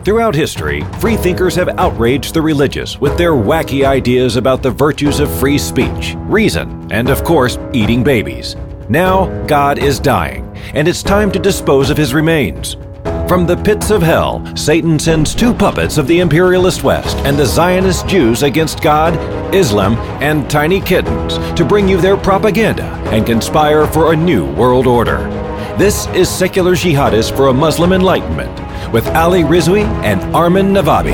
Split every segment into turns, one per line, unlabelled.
Throughout history, freethinkers have outraged the religious with their wacky ideas about the virtues of free speech, reason, and of course, eating babies. Now, God is dying, and it's time to dispose of his remains. From the pits of hell, Satan sends two puppets of the imperialist West and the Zionist Jews against God, Islam, and tiny kittens to bring you their propaganda and conspire for a new world order. This is Secular Jihadist for a Muslim Enlightenment with Ali Rizvi and Armin Navabi.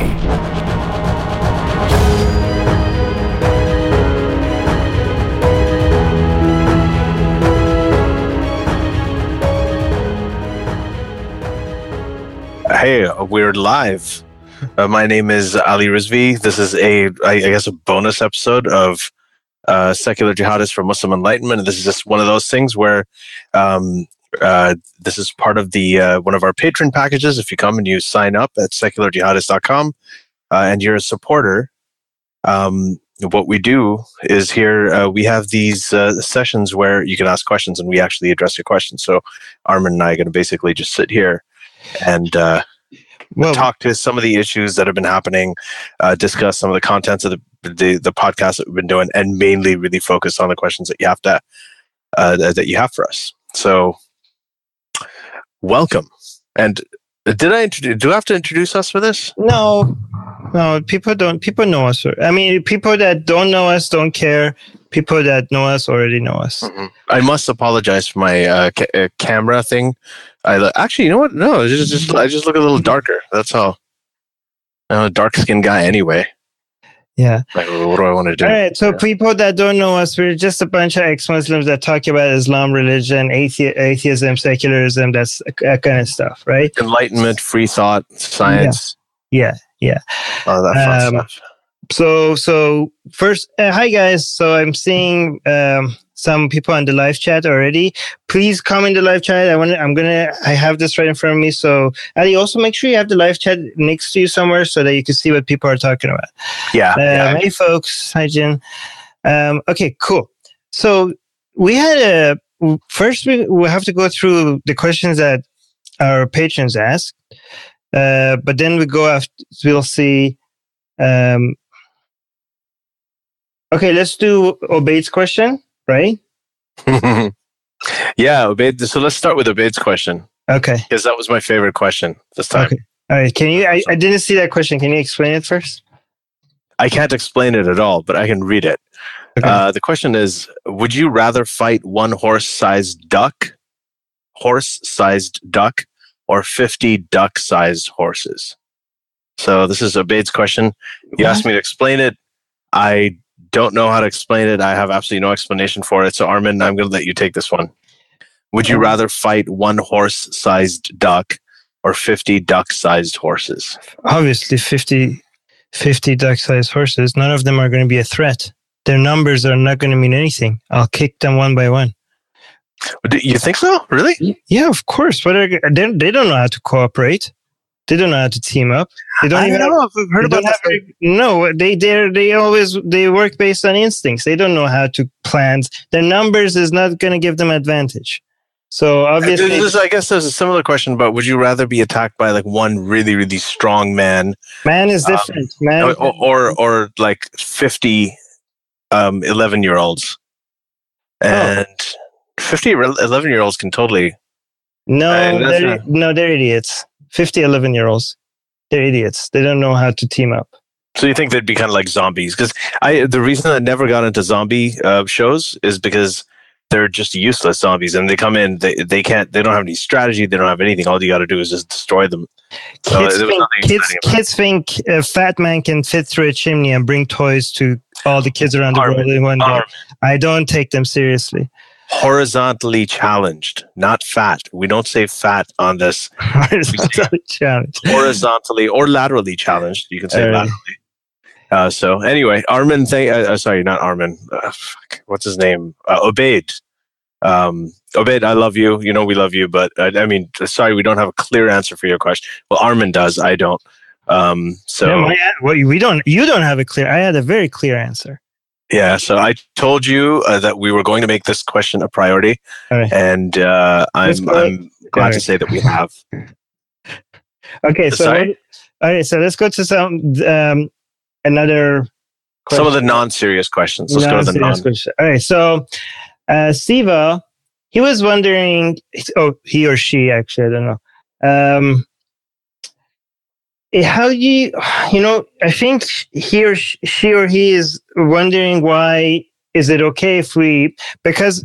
Hey, we're live. My name is Ali Rizvi. This is a bonus episode of Secular Jihadist for Muslim Enlightenment. This is just one of those things where this is part of the one of our Patron packages. If you come and you sign up at secularjihadist.com and you're a supporter, what we do is here we have these sessions where you can ask questions and we actually address your questions. So Armin and I are going to basically just sit here and talk to some of the issues that have been happening, discuss some of the contents of the podcast that we've been doing, and mainly really focus on the questions that you have to that you have for us. So, welcome. And do I have to introduce us for this?
No. People know us. I mean, people that don't know us don't care. People that know us already know us.
Mm-hmm. I must apologize for my camera thing. Actually, you know what? No, I just look a little darker. That's all. I'm a dark-skinned guy anyway.
Yeah.
Like, what do I want to do?
All right. So people that don't know us, we're just a bunch of ex-Muslims that talk about Islam, religion, atheism, secularism, that kind of stuff, right? Enlightenment,
free thought, science.
Yeah.
All that fun stuff.
So first, hi guys. So I'm seeing some people on the live chat already. Please come in the live chat. I have this right in front of me. So Ali, also make sure you have the live chat next to you somewhere so that you can see what people are talking about.
Yeah.
Hey folks. Hi Jen. Okay, cool. So we had first we have to go through the questions that our patrons asked. But then we'll see. Okay, let's do Obaid's question, right?
Yeah, Obaid. So let's start with Obaid's question.
Okay.
Because that was my favorite question this time. Okay.
All right. Can you? I didn't see that question. Can you explain it first?
I can't explain it at all, but I can read it. Okay. The question is: would you rather fight one horse-sized duck, or 50 duck-sized horses? So this is Obaid's question. You asked me to explain it. I don't know how to explain it. I have absolutely no explanation for it. So Armin, I'm going to let you take this one. Would you rather fight one horse-sized duck or 50 duck-sized horses?
Obviously 50 duck-sized horses. None of them are going to be a threat. Their numbers are not going to mean anything. I'll kick them one by one.
You think so? Really?
Yeah, of course. They don't know how to cooperate. They don't know how to team up. They don't even know. I've heard about that. No, they work based on instincts. They don't know how to plan. Their numbers is not going to give them advantage. So obviously,
I guess there's a similar question, but would you rather be attacked by like one really, really strong man?
Man is different. Man,
or like 50 11-year-olds, and 50 11-year-olds can totally.
No, they're idiots. 50 11-year-olds, they're idiots. They don't know how to team up.
So you think they'd be kind of like zombies? Because the reason I never got into zombie shows is because they're just useless zombies, and they come in, they don't have any strategy, they don't have anything. All you got to do is just destroy them.
Kids think a fat man can fit through a chimney and bring toys to all the kids around the world in one day. I don't take them seriously.
Horizontally challenged, not fat. We don't say fat on this.
Horizontally challenged.
Horizontally or laterally challenged. You can say laterally. So anyway, Armin, sorry, not Armin. What's his name? Obaid. Obaid, I love you. You know we love you, but I mean, sorry, we don't have a clear answer for your question. Well, Armin does. I don't.
You don't have a clear. I had a very clear answer.
Yeah, so I told you that we were going to make this question a priority, and I'm glad to say that we have.
Okay, so let's go to some another question.
Some of the non-serious questions. Let's go to the
question. All right, so Siva, he was wondering. He or she, actually, I don't know. How do you know? I think she or he is wondering why is it okay if because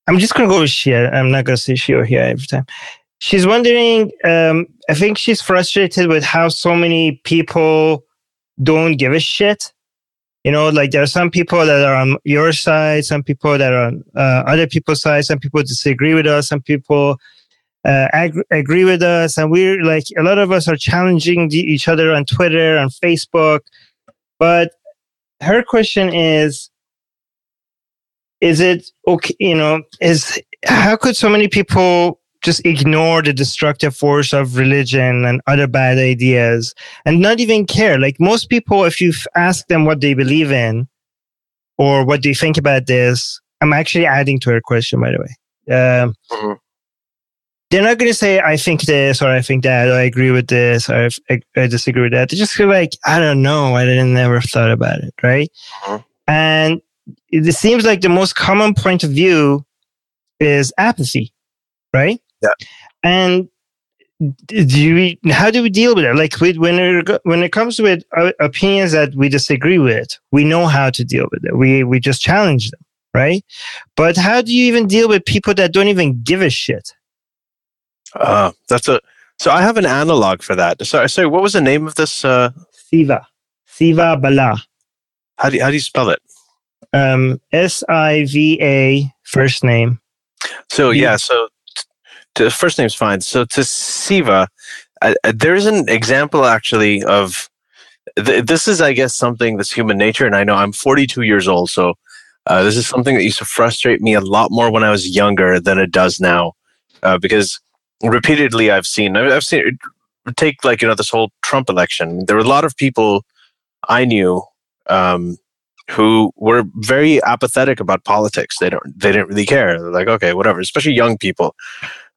I'm just going to go with she. I'm not going to say she or he every time. She's wondering, I think she's frustrated with how so many people don't give a shit. Like there are some people that are on your side, some people that are on other people's side, some people disagree with us, some people agree with us. And we're like, a lot of us are challenging each other on Twitter, on Facebook. But her question is it okay, how could so many people just ignore the destructive force of religion and other bad ideas and not even care? Like most people, if you ask them what they believe in or what they think about this, I'm actually adding to her question, by the way. They're not going to say, I think this or I think that, or I agree with this or I disagree with that. They just feel like, I don't know, I never thought about it, right? And it seems like the most common point of view is apathy, right?
Yeah.
And how do we deal with it? Like when it comes with opinions that we disagree with, we know how to deal with it. We just challenge them, right? But how do you even deal with people that don't even give a shit?
So I have an analog for that. Sorry, what was the name of this?
Siva Bala.
How do you spell it?
Siva, first name.
So the first name's fine. So to Siva, there's an example actually of this is, I guess, something that's human nature. And I know I'm 42 years old, so this is something that used to frustrate me a lot more when I was younger than it does now, because repeatedly I've seen take this whole Trump election. There were a lot of people I knew who were very apathetic about politics. They didn't really care. They're like, okay, whatever. Especially young people.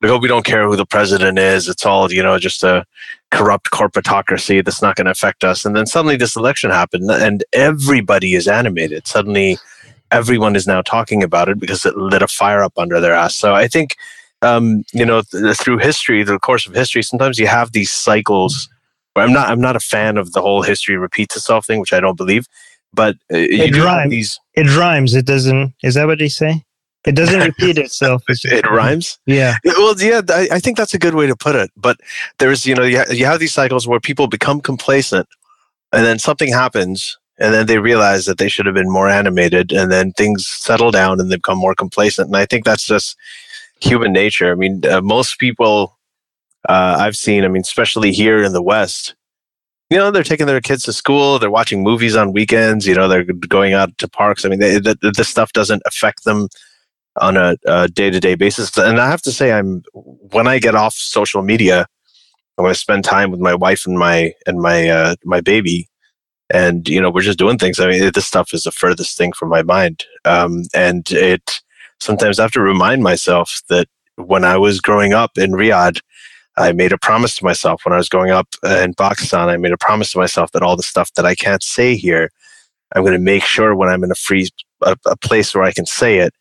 Like, oh, we don't care who the president is. It's all, just a corrupt corporatocracy that's not going to affect us. And then suddenly this election happened and everybody is animated. Suddenly everyone is now talking about it because it lit a fire up under their ass. So I think, through history, the course of history, sometimes you have these cycles where I'm not a fan of the whole history repeats itself thing, which I don't believe. But
it rhymes. It rhymes. It doesn't. Is that what they say? It doesn't repeat itself.
It rhymes.
Yeah.
Well, yeah. I think that's a good way to put it. But there's, you have these cycles where people become complacent, and then something happens, and then they realize that they should have been more animated, and then things settle down and they become more complacent. And I think that's just human nature. I mean, most people I've seen, especially here in the West, they're taking their kids to school, they're watching movies on weekends, they're going out to parks. This stuff doesn't affect them on a day-to-day basis. And I have to say, when I get off social media, I'm going to spend time with my wife and my baby, and we're just doing things. This stuff is the furthest thing from my mind, and sometimes I have to remind myself that when I was growing up in Riyadh, I made a promise to myself. When I was growing up in Pakistan, I made a promise to myself that all the stuff that I can't say here, I'm going to make sure when I'm in a place where I can say it,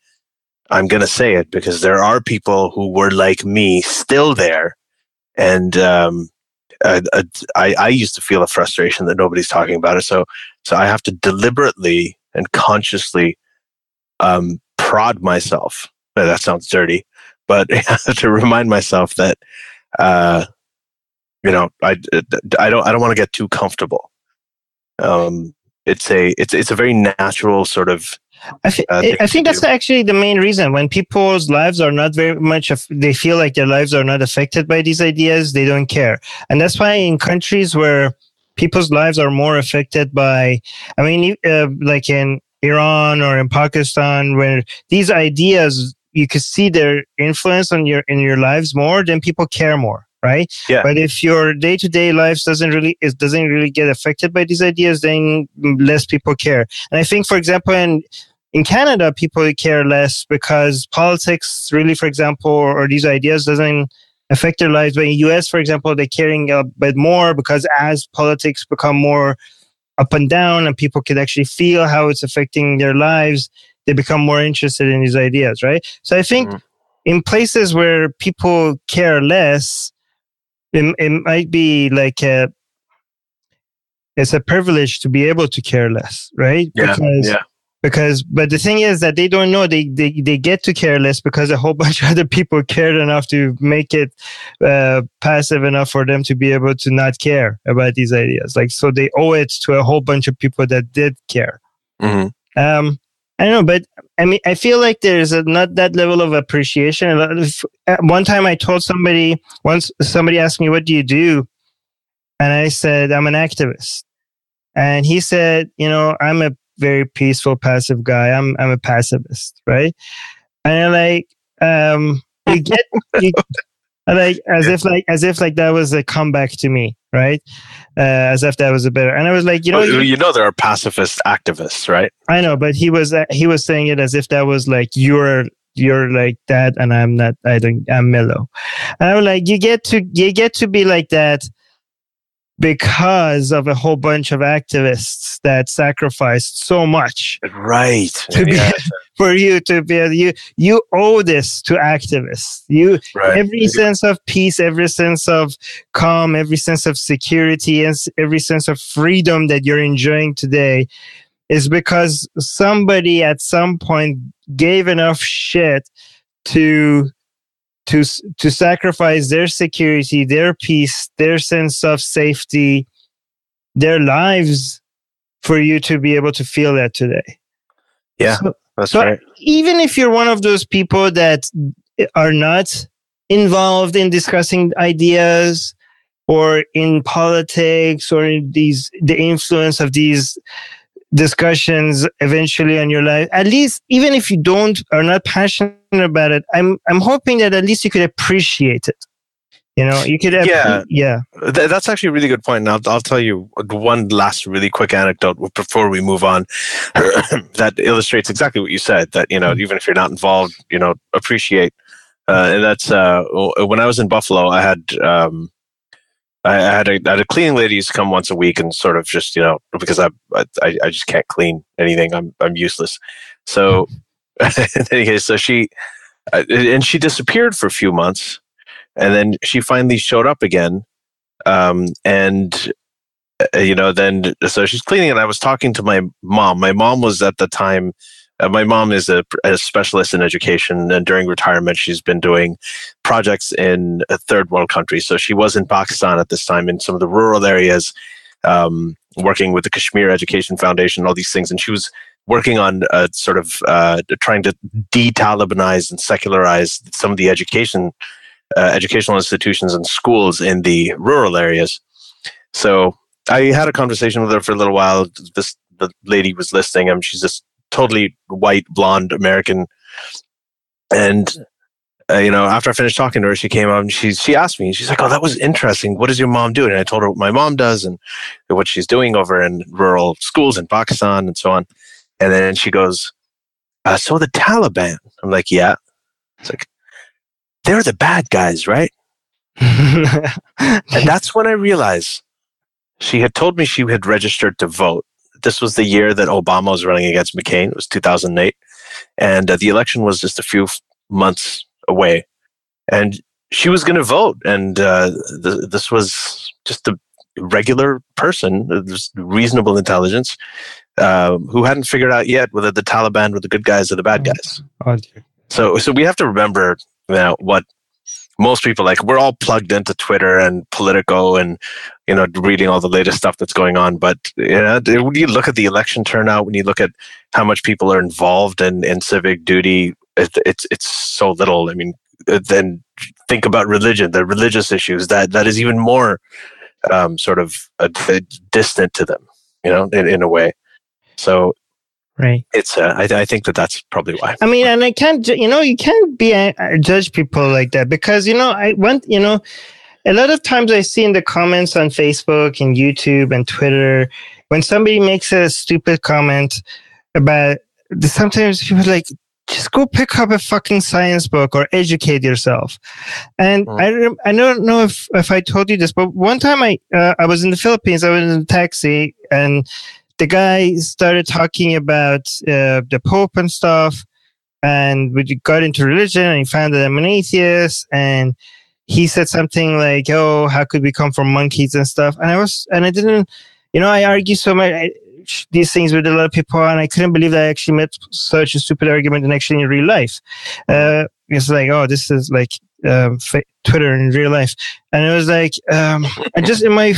I'm going to say it, because there are people who were like me still there. And I used to feel a frustration that nobody's talking about it. So I have to deliberately and consciously prod myself. That sounds dirty, but to remind myself that I don't want to get too comfortable. It's a very natural sort of.
I think that's actually the main reason. When people's lives are not very much, they feel like their lives are not affected by these ideas, they don't care. And that's why in countries where people's lives are more affected by, like in Iran or in Pakistan, where these ideas, you could see their influence in your lives more, then people care more, right?
Yeah.
But if your day-to-day life doesn't really get affected by these ideas, then less people care. And I think, for example, in Canada, people care less because politics really, for example, or these ideas doesn't affect their lives. But in the US, for example, they're caring a bit more because as politics become more up and down and people could actually feel how it's affecting their lives, they become more interested in these ideas, right? So I think in places where people care less, it might be like it's a privilege to be able to care less, right? But the thing is that they don't know they get to care less because a whole bunch of other people cared enough to make it passive enough for them to be able to not care about these ideas. Like, so they owe it to a whole bunch of people that did care. I don't know, but I mean, I feel like there's not that level of appreciation. One time I told somebody asked me, "What do you do?" And I said, "I'm an activist." And he said, "I'm a very peaceful, passive guy. I'm a pacifist, right?" And you get as if that was a comeback to me, right? As if that was a better. And I was like,
there are pacifist activists, right?
I know, but he was saying it as if that was like you're like that, and I'm not. I'm mellow. And I was like, you get to be like that because of a whole bunch of activists that sacrificed so much,
right?
For you to be, you owe this to activists. Every sense of peace, every sense of calm, every sense of security, and every sense of freedom that you're enjoying today is because somebody at some point gave enough shit to sacrifice their security, their peace, their sense of safety, their lives for you to be able to feel that today.
Yeah, that's right.
Even if you're one of those people that are not involved in discussing ideas or in politics or in the influence of these discussions eventually on your life, at least even if you are not passionate about it, I'm hoping that at least you could appreciate it. You could
That's actually a really good point. And I'll tell you one last really quick anecdote before we move on that illustrates exactly what you said, that even if you're not involved, appreciate. And that's when I was in Buffalo, I had a cleaning lady used to come once a week and sort of just, because I just can't clean anything. I'm useless. So in any case, so she disappeared for a few months, and then she finally showed up again. Then so she's cleaning, and I was talking to my mom. My mom was at the time, my mom is a specialist in education, and during retirement, she's been doing projects in third world countries. So she was in Pakistan at this time in some of the rural areas, working with the Kashmir Education Foundation, all these things. And she was working on sort of trying to de-Talibanize and secularize some of the educational institutions and schools in the rural areas. So I had a conversation with her for a little while. The lady was listening, and she's just totally white, blonde American. And, after I finished talking to her, she came up and she asked me, she's like, "Oh, that was interesting. What does your mom do?" And I told her what my mom does and what she's doing over in rural schools in Pakistan and so on. And then she goes, "So the Taliban?" I'm like, "Yeah." It's like, "They're the bad guys, right?" And that's when I realized she had told me she had registered to vote. This was the year that Obama was running against McCain. It was 2008. And the election was just a few months away. And she was going to vote. And this was just a regular person, reasonable intelligence, who hadn't figured out yet whether the Taliban were the good guys or the bad guys.
Oh, dear.
So we have to remember what most people like. We're all plugged into Twitter and Politico and, reading all the latest stuff that's going on. But, when you look at the election turnout, when you look at how much people are involved in civic duty, it's so little. I mean, then think about religion, the religious issues, that is even more sort of distant to them, in a way. So
right.
It's I think that's probably why.
I mean, and I can't, you can't judge people like that because, a lot of times I see in the comments on Facebook and YouTube and Twitter, when somebody makes a stupid comment about, sometimes people are like, just go pick up a fucking science book or educate yourself. And I don't know if I told you this, but one time I was in the Philippines. I was in a taxi, and the guy started talking about the Pope and stuff, and we got into religion, and he found that I'm an atheist, and he said something like, "Oh, how could we come from monkeys and stuff?" And I didn't, I argue so much. These things with a lot of people, and I couldn't believe that I actually met such a stupid argument and actually in real life. It's like, oh, this is like Twitter in real life, and it was like, I just in my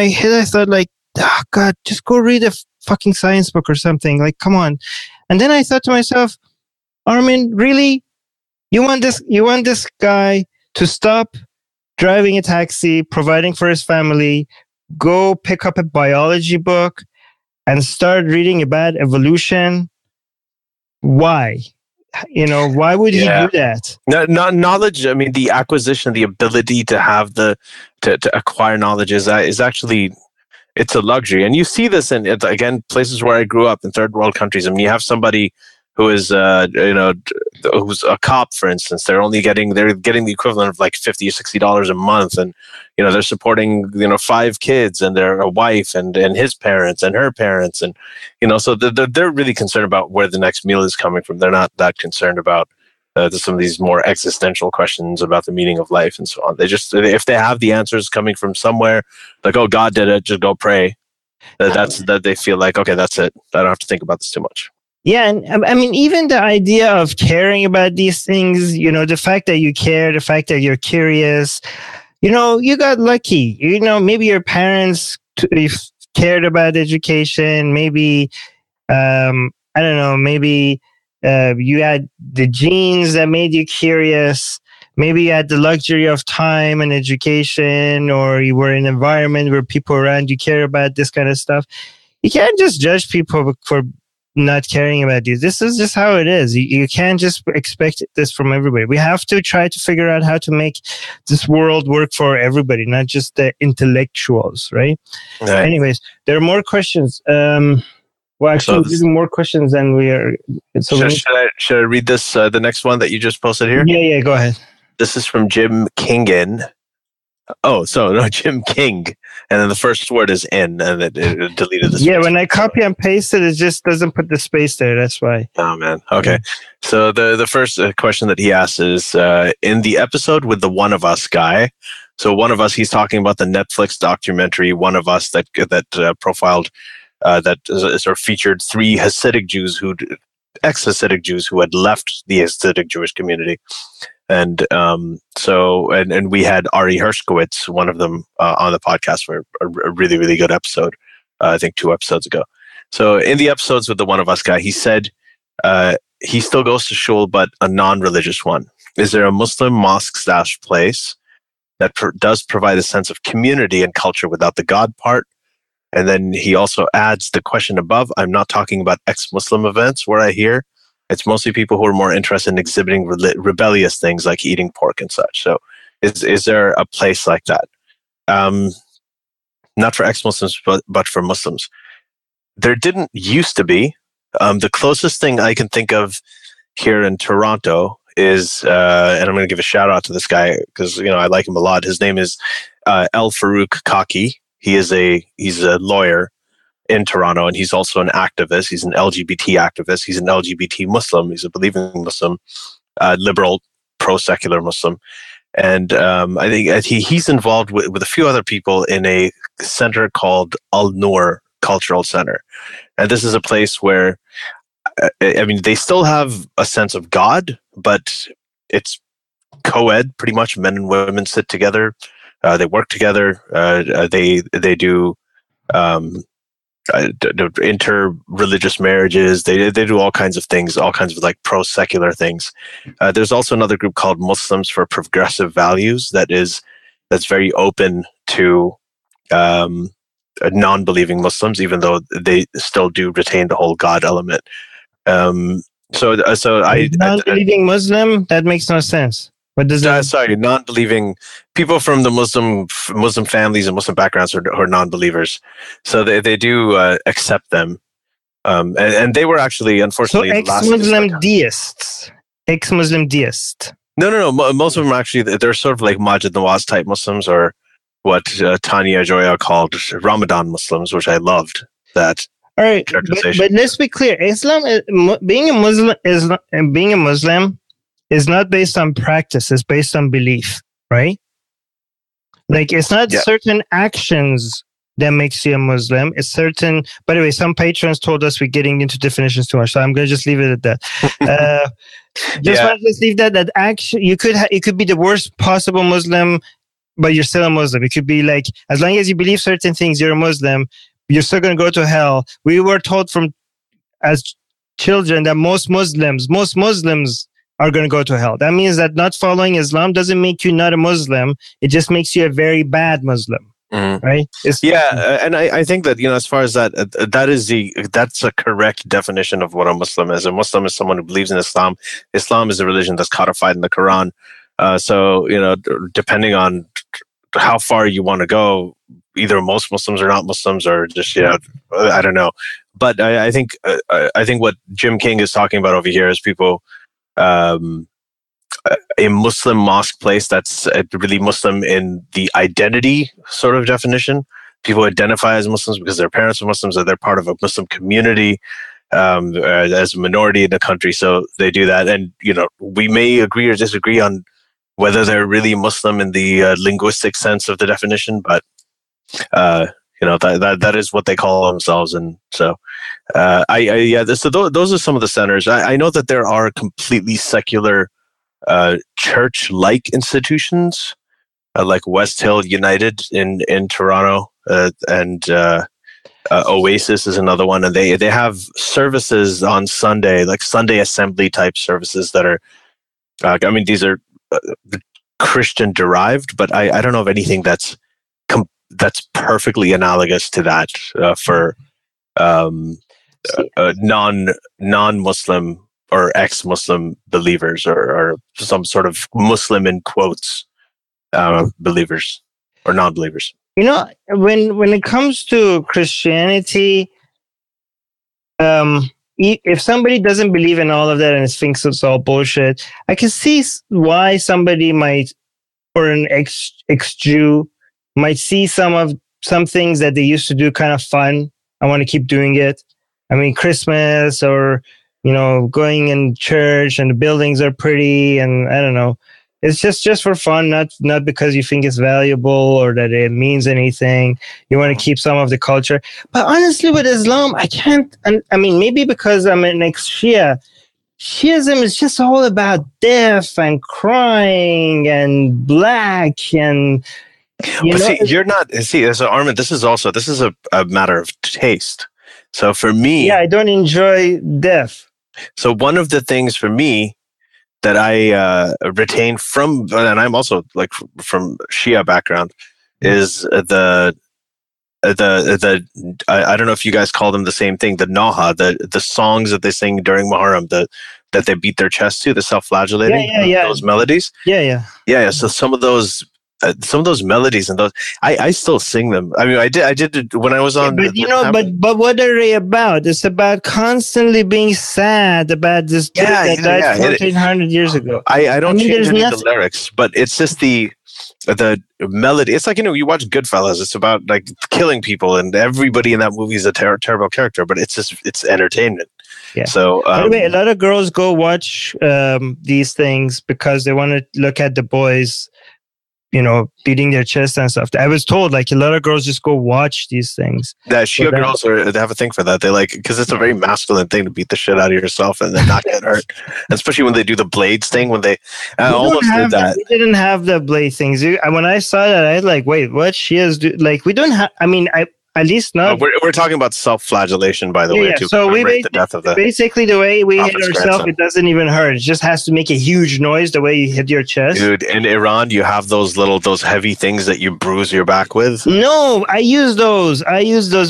head I thought like, oh God, just go read a fucking science book or something. Like, come on. And then I thought to myself, Armin, really, you want this guy to stop driving a taxi, providing for his family, go pick up a biology book, and start reading about evolution? Why? Why would he do that?
No, knowledge. I mean, the acquisition, the ability to have to acquire knowledge is actually, it's a luxury. And you see this in, again, places where I grew up in third world countries. I mean, you have somebody who is, who's a cop, for instance. They're getting the equivalent of like $50 or $60 a month, and they're supporting 5 kids and their wife and his parents and her parents, and so they're really concerned about where the next meal is coming from. They're not that concerned about some of these more existential questions about the meaning of life and so on. They just, if they have the answers coming from somewhere, like, oh, God did it, just go pray. That they feel like, okay, that's it. I don't have to think about this too much.
Yeah, and I mean, even the idea of caring about these things, the fact that you care, the fact that you're curious, you got lucky. Maybe your parents cared about education. Maybe, I don't know, maybe you had the genes that made you curious. Maybe you had the luxury of time and education, or you were in an environment where people around you care about this kind of stuff. You can't just judge people for not caring about these. This is just how it is. You can't just expect this from everybody. We have to try to figure out how to make this world work for everybody, not just the intellectuals, right? Anyways, there are more questions. Well, actually, there's more questions than we are. So
should I read this, the next one that you just posted here?
Yeah, go ahead.
This is from Jim Kingen. Oh, so no, Jim King, and then the first word is in, and it deleted the space.
Yeah, when I copy and paste it, it just doesn't put the space there. That's why.
Oh man. Okay. So the first question that he asks is, in the episode with the One of Us guy. So One of Us, he's talking about the Netflix documentary One of Us that profiled that sort of featured 3 Hasidic Jews ex-Hasidic Jews who had left the Hasidic Jewish community. And and we had Ari Hershkowitz, one of them, on the podcast for a really, really good episode, I think 2 episodes ago. So in the episodes with the One of Us guy, he said he still goes to shul, but a non-religious one. Is there a Muslim mosque-slash place that does provide a sense of community and culture without the God part? And then he also adds the question above, I'm not talking about ex-Muslim events where I hear it's mostly people who are more interested in exhibiting rebellious things like eating pork and such. So is there a place like that? Not for ex-Muslims, but for Muslims. There didn't used to be. The closest thing I can think of here in Toronto is, and I'm going to give a shout out to this guy because I like him a lot. His name is El Farouk Kaki. He's a lawyer in Toronto, and he's also an activist. He's an LGBT activist. He's an LGBT Muslim. He's a believing Muslim, liberal, pro-secular Muslim. And I think he's involved with a few other people in a center called Al-Noor Cultural Center. And this is a place where, they still have a sense of God, but it's co-ed, pretty much. Men and women sit together. They work together. They do inter-religious marriages. They do all kinds of things, all kinds of like pro-secular things. There's also another group called Muslims for Progressive Values that's very open to non-believing Muslims, even though they still do retain the whole God element. So
non-believing Muslim, that makes no sense. What does that?
Sorry, non-believing people from the Muslim families and Muslim backgrounds are non-believers. So they do accept them And they were actually, unfortunately,
so ex-Muslim deists. Ex-Muslim deist.
No. Most of them actually, they're sort of like Majid Nawaz type Muslims, or what Tanya Joya called Ramadan Muslims, which I loved that.
All right, but let's be clear: Islam, being a Muslim is not based on practice; it's based on belief, right? Like, it's not certain actions that makes you a Muslim. It's certain. By the way, some patrons told us we're getting into definitions too much, so I'm going to just leave it at that. Want to leave that action. You could be the worst possible Muslim, but you're still a Muslim. It could be like, as long as you believe certain things, you're a Muslim. You're still going to go to hell. We were told as children that most Muslims are going to go to hell. That means that not following Islam doesn't make you not a Muslim. It just makes you a very bad Muslim. Right?
And I think that, as far as that's a correct definition of what a Muslim is. A Muslim is someone who believes in Islam. Islam is a religion that's codified in the Quran. So depending on how far you want to go, either most Muslims are not Muslims, or just I don't know. But I think what Jim King is talking about over here is people. A Muslim mosque place that's really Muslim in the identity sort of definition. People identify as Muslims because their parents are Muslims, or they're part of a Muslim community as a minority in the country. So they do that. And, we may agree or disagree on whether they're really Muslim in the linguistic sense of the definition, but, that is what they call themselves. And so, so those are some of the centers. I know that there are completely secular church-like institutions, like West Hill United in Toronto, and Oasis is another one, and they have services on Sunday, like Sunday assembly type services that are, these are Christian derived, but I don't know of anything that's perfectly analogous to that for non-Muslim or ex-Muslim believers, or some sort of Muslim in quotes believers or non-believers.
When it comes to Christianity, if somebody doesn't believe in all of that and thinks it's all bullshit, I can see why somebody might, or an ex-Jew might see some things that they used to do kind of fun. I want to keep doing it. Christmas, or going in church and the buildings are pretty, and I don't know. It's just for fun, not because you think it's valuable or that it means anything. You want to keep some of the culture. But honestly, with Islam, I can't. Maybe because I'm an ex-Shia. Shiism is just all about death and crying and black and.
You're not. So Armin, this is a matter of taste. So for me,
I don't enjoy death.
So one of the things for me that I retain from, and I'm also like from Shia background, is the I don't know if you guys call them the same thing, the Naha, the songs that they sing during Muharram, that they beat their chest to, the self-flagellating, those melodies.
Yeah.
So some of those melodies and those, I still sing them. I did when I was on.
But what are they about? It's about constantly being sad about this dude that died 1,400 years ago.
I don't change any of the lyrics, but it's just the melody. It's like, you watch Goodfellas. It's about like killing people, and everybody in that movie is a terrible character, but it's entertainment.
Yeah.
So
by the way, a lot of girls go watch these things because they want to look at the boys, beating their chest and stuff. I was told like a lot of girls just go watch these things.
That Shia girls they have a thing for that. They like, because it's a very masculine thing to beat the shit out of yourself and then not get hurt. Especially when they do the blades thing. When they almost did that.
We didn't have the blade things. When I saw that, I was like, wait, what? Shias do? Like, we don't have. At least not.
We're talking about self-flagellation, by the way, too.
So
the death of
basically the way we hit ourselves, it doesn't even hurt. It just has to make a huge noise the way you hit your chest.
Dude, in Iran, you have those heavy things that you bruise your back with.
No, I use those.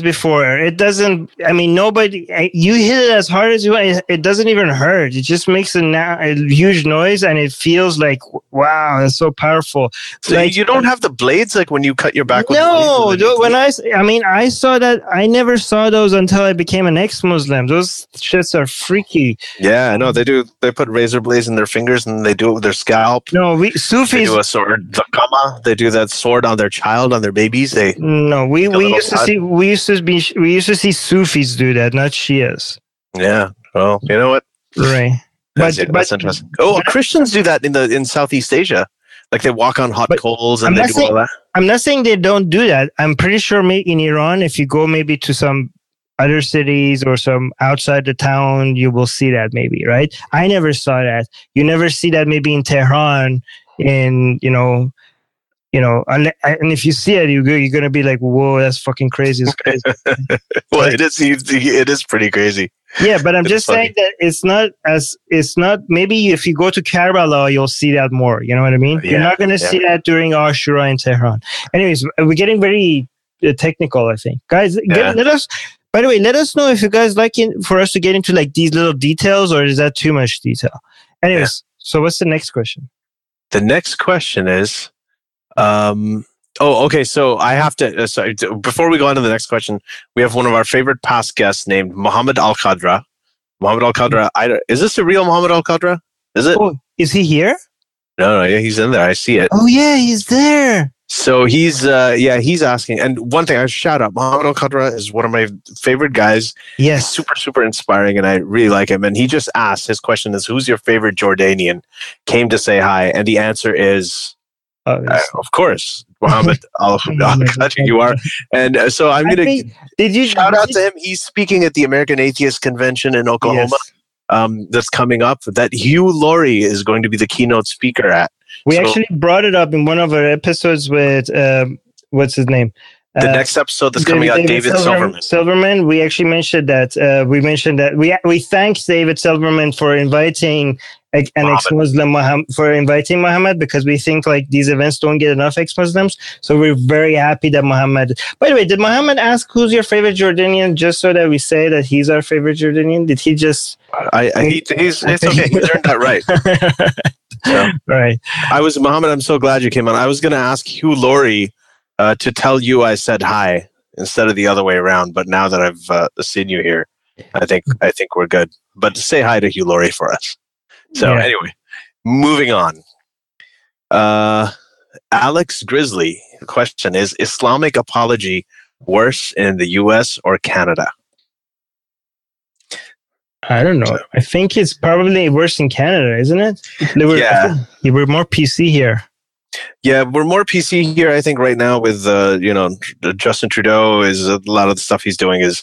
Before. It doesn't. Nobody. You hit it as hard as you want. It doesn't even hurt. It just makes a huge noise, and it feels like, wow, that's so powerful.
So you don't have the blades like when you cut your back with
no,
blades?
when I saw that. I never saw those until I became an ex-Muslim. Those shits are freaky.
Yeah, no, they do. They put razor blades in their fingers and they do it with their scalp.
No, Sufis.
They do a sword, the kama. They do that sword on their child, on their babies. We used to see Sufis do that, not Shias. Yeah. Well, you know what?
Right.
That's interesting. Christians do that in Southeast Asia. Like they walk on hot coals and they do all that.
I'm not saying they don't do that. I'm pretty sure in Iran, if you go maybe to some other cities or some outside the town, you will see that maybe, right? I never saw that. You never see that maybe in Tehran, and if you see it, you're going to be like, whoa, that's fucking crazy. It's crazy.
Well, it is pretty crazy.
Yeah, but I'm just saying that it's not, maybe if you go to Karbala, you'll see that more. You know what I mean? Yeah, you're not going to see that during Ashura in Tehran. Anyways, we're getting very technical, I think. Guys, let us know if you guys like it for us to get into like these little details, or is that too much detail? Anyways, so what's the next question?
The next question is, okay. So I have to, sorry, before we go on to the next question, we have one of our favorite past guests named Mohammed Al-Qadra. Mohammed Al-Qadra. Is this a real Mohammed Al-Qadra? Is it?
Oh, is he here?
No, yeah, he's in there. I see it.
Oh yeah, he's there.
So he's asking, and one thing I shout out, Mohammed Al-Qadra is one of my favorite guys.
Yes.
Super, super inspiring, and I really like him. And he just asked, his question is, who's your favorite Jordanian? Came to say hi, and the answer is, of course, Mohammed Al-Qadra, you are. And so I'm going to shout out to him. He's speaking at the American Atheist Convention in Oklahoma. Yes. That's coming up, that Hugh Laurie is going to be the keynote speaker at.
We actually brought it up in one of our episodes with, what's his name?
The next episode that's coming out, David
Silverman. We actually mentioned that. We thanked David Silverman for inviting an ex-Muslim, for inviting Muhammad, because we think like these events don't get enough ex-Muslims. So we're very happy that Muhammad. By the way, did Muhammad ask who's your favorite Jordanian just so that we say that he's our favorite Jordanian? Did he just?
It's okay. He earned that right. So,
right.
Muhammad, I'm so glad you came on. I was going to ask Hugh Laurie to tell you I said hi instead of the other way around, but now that I've seen you here, I think we're good. But say hi to Hugh Laurie for us. So anyway, moving on. Alex Grizzly, the question is Islamic apology worse in the US or Canada?
I don't know. I think it's probably worse in Canada, isn't it? We're more PC here.
Yeah, we're more PC here. I think right now with Justin Trudeau, is a lot of the stuff he's doing is,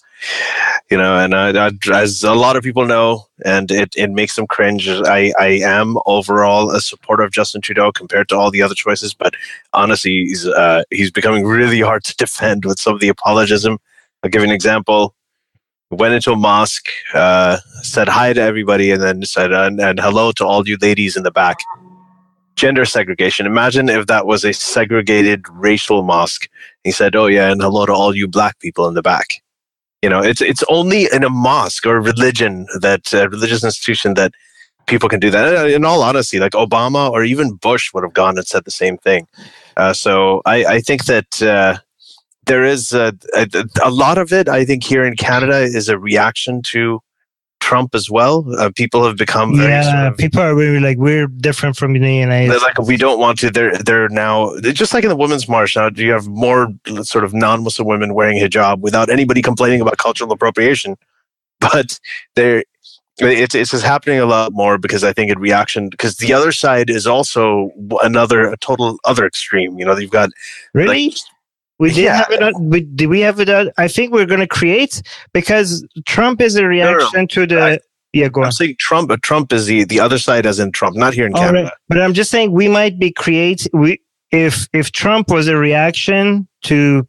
and as a lot of people know, and it makes them cringe. I am overall a supporter of Justin Trudeau compared to all the other choices, but honestly, he's becoming really hard to defend with some of the apologism. I'll give you an example. Went into a mosque, said hi to everybody, and then said and hello to all you ladies in the back. Gender segregation. Imagine if that was a segregated racial mosque. He said, "Oh yeah, and hello to all you black people in the back." It's only in a mosque or religion that religious institution that people can do that. In all honesty, like Obama or even Bush would have gone and said the same thing. So I think that there is a lot of it. I think here in Canada is a reaction to Trump as well. People have become very
people are really like, we're different from the United States.
They're like, we don't want to. They're now just like in the Women's March. Now you have more sort of non-Muslim women wearing hijab without anybody complaining about cultural appropriation. But it's just happening a lot more because I think in reaction, because the other side is also a total other extreme. You've got
really. We did have it. Did we have it? I think we're going to create, because Trump is a reaction to the. Go on.
I'm saying Trump, but Trump is the other side, as in Trump, not here in Canada.
Right. But I'm just saying we might be if Trump was a reaction to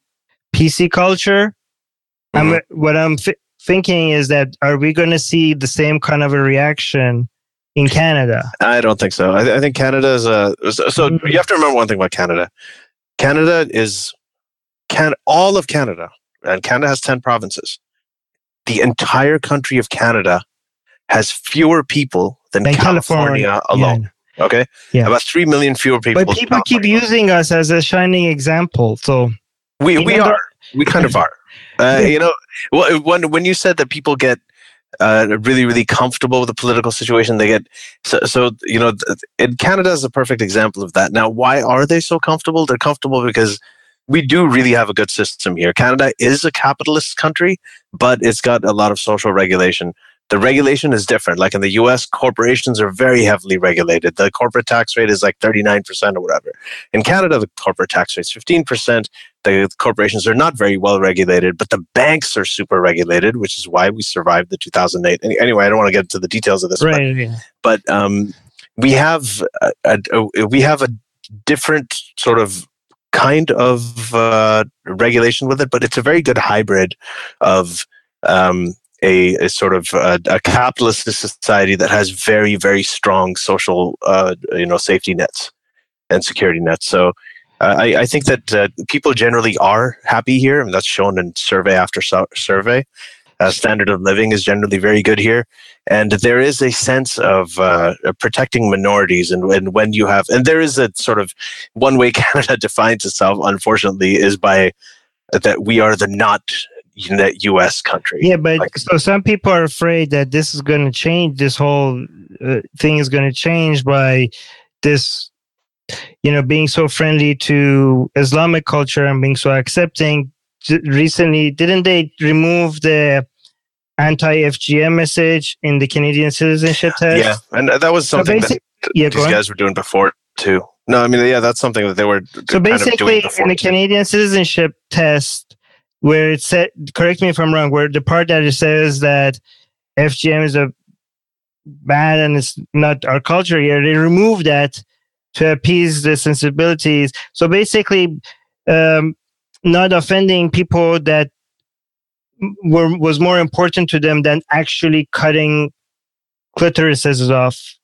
PC culture, what I'm thinking is that are we going to see the same kind of a reaction in Canada?
I don't think so. I think Canada is so you have to remember one thing about Canada. Canada is. All of Canada, and Canada has 10 provinces. The entire country of Canada has fewer people than California alone.
Yeah.
Okay? Yeah. About 3 million fewer people.
But people keep using us as a shining example. So
we are. We kind of are. When you said that people get really, really comfortable with the political situation, they get and Canada is a perfect example of that. Now, why are they so comfortable? They're comfortable because we do really have a good system here. Canada is a capitalist country, but it's got a lot of social regulation. The regulation is different. Like in the US, corporations are very heavily regulated. The corporate tax rate is like 39% or whatever. In Canada, the corporate tax rate is 15%. The corporations are not very well regulated, but the banks are super regulated, which is why we survived the 2008. Anyway, I don't want to get into the details of this, but we have a different sort of kind of regulation with it, but it's a very good hybrid of a sort of a capitalist society that has very, very strong social safety nets and security nets. So I think that people generally are happy here, and that's shown in survey after survey. Standard of living is generally very good here, and there is a sense of protecting minorities. And when you have, and there is a sort of one way Canada defines itself, unfortunately, is by that we are the not U.S. country.
Yeah, but so some people are afraid that this is going to change. This whole thing is going to change by this, being so friendly to Islamic culture and being so accepting. Recently, didn't they remove the anti-FGM message in the Canadian citizenship test?
Yeah, and that was something that these guys were doing before too. No, I mean, that's something that they were
so basically in the Canadian citizenship test, where it said, correct me if I'm wrong, where the part that it says that FGM is a bad and it's not our culture here, they removed that to appease the sensibilities. So basically, not offending people that was more important to them than actually cutting clitorises off.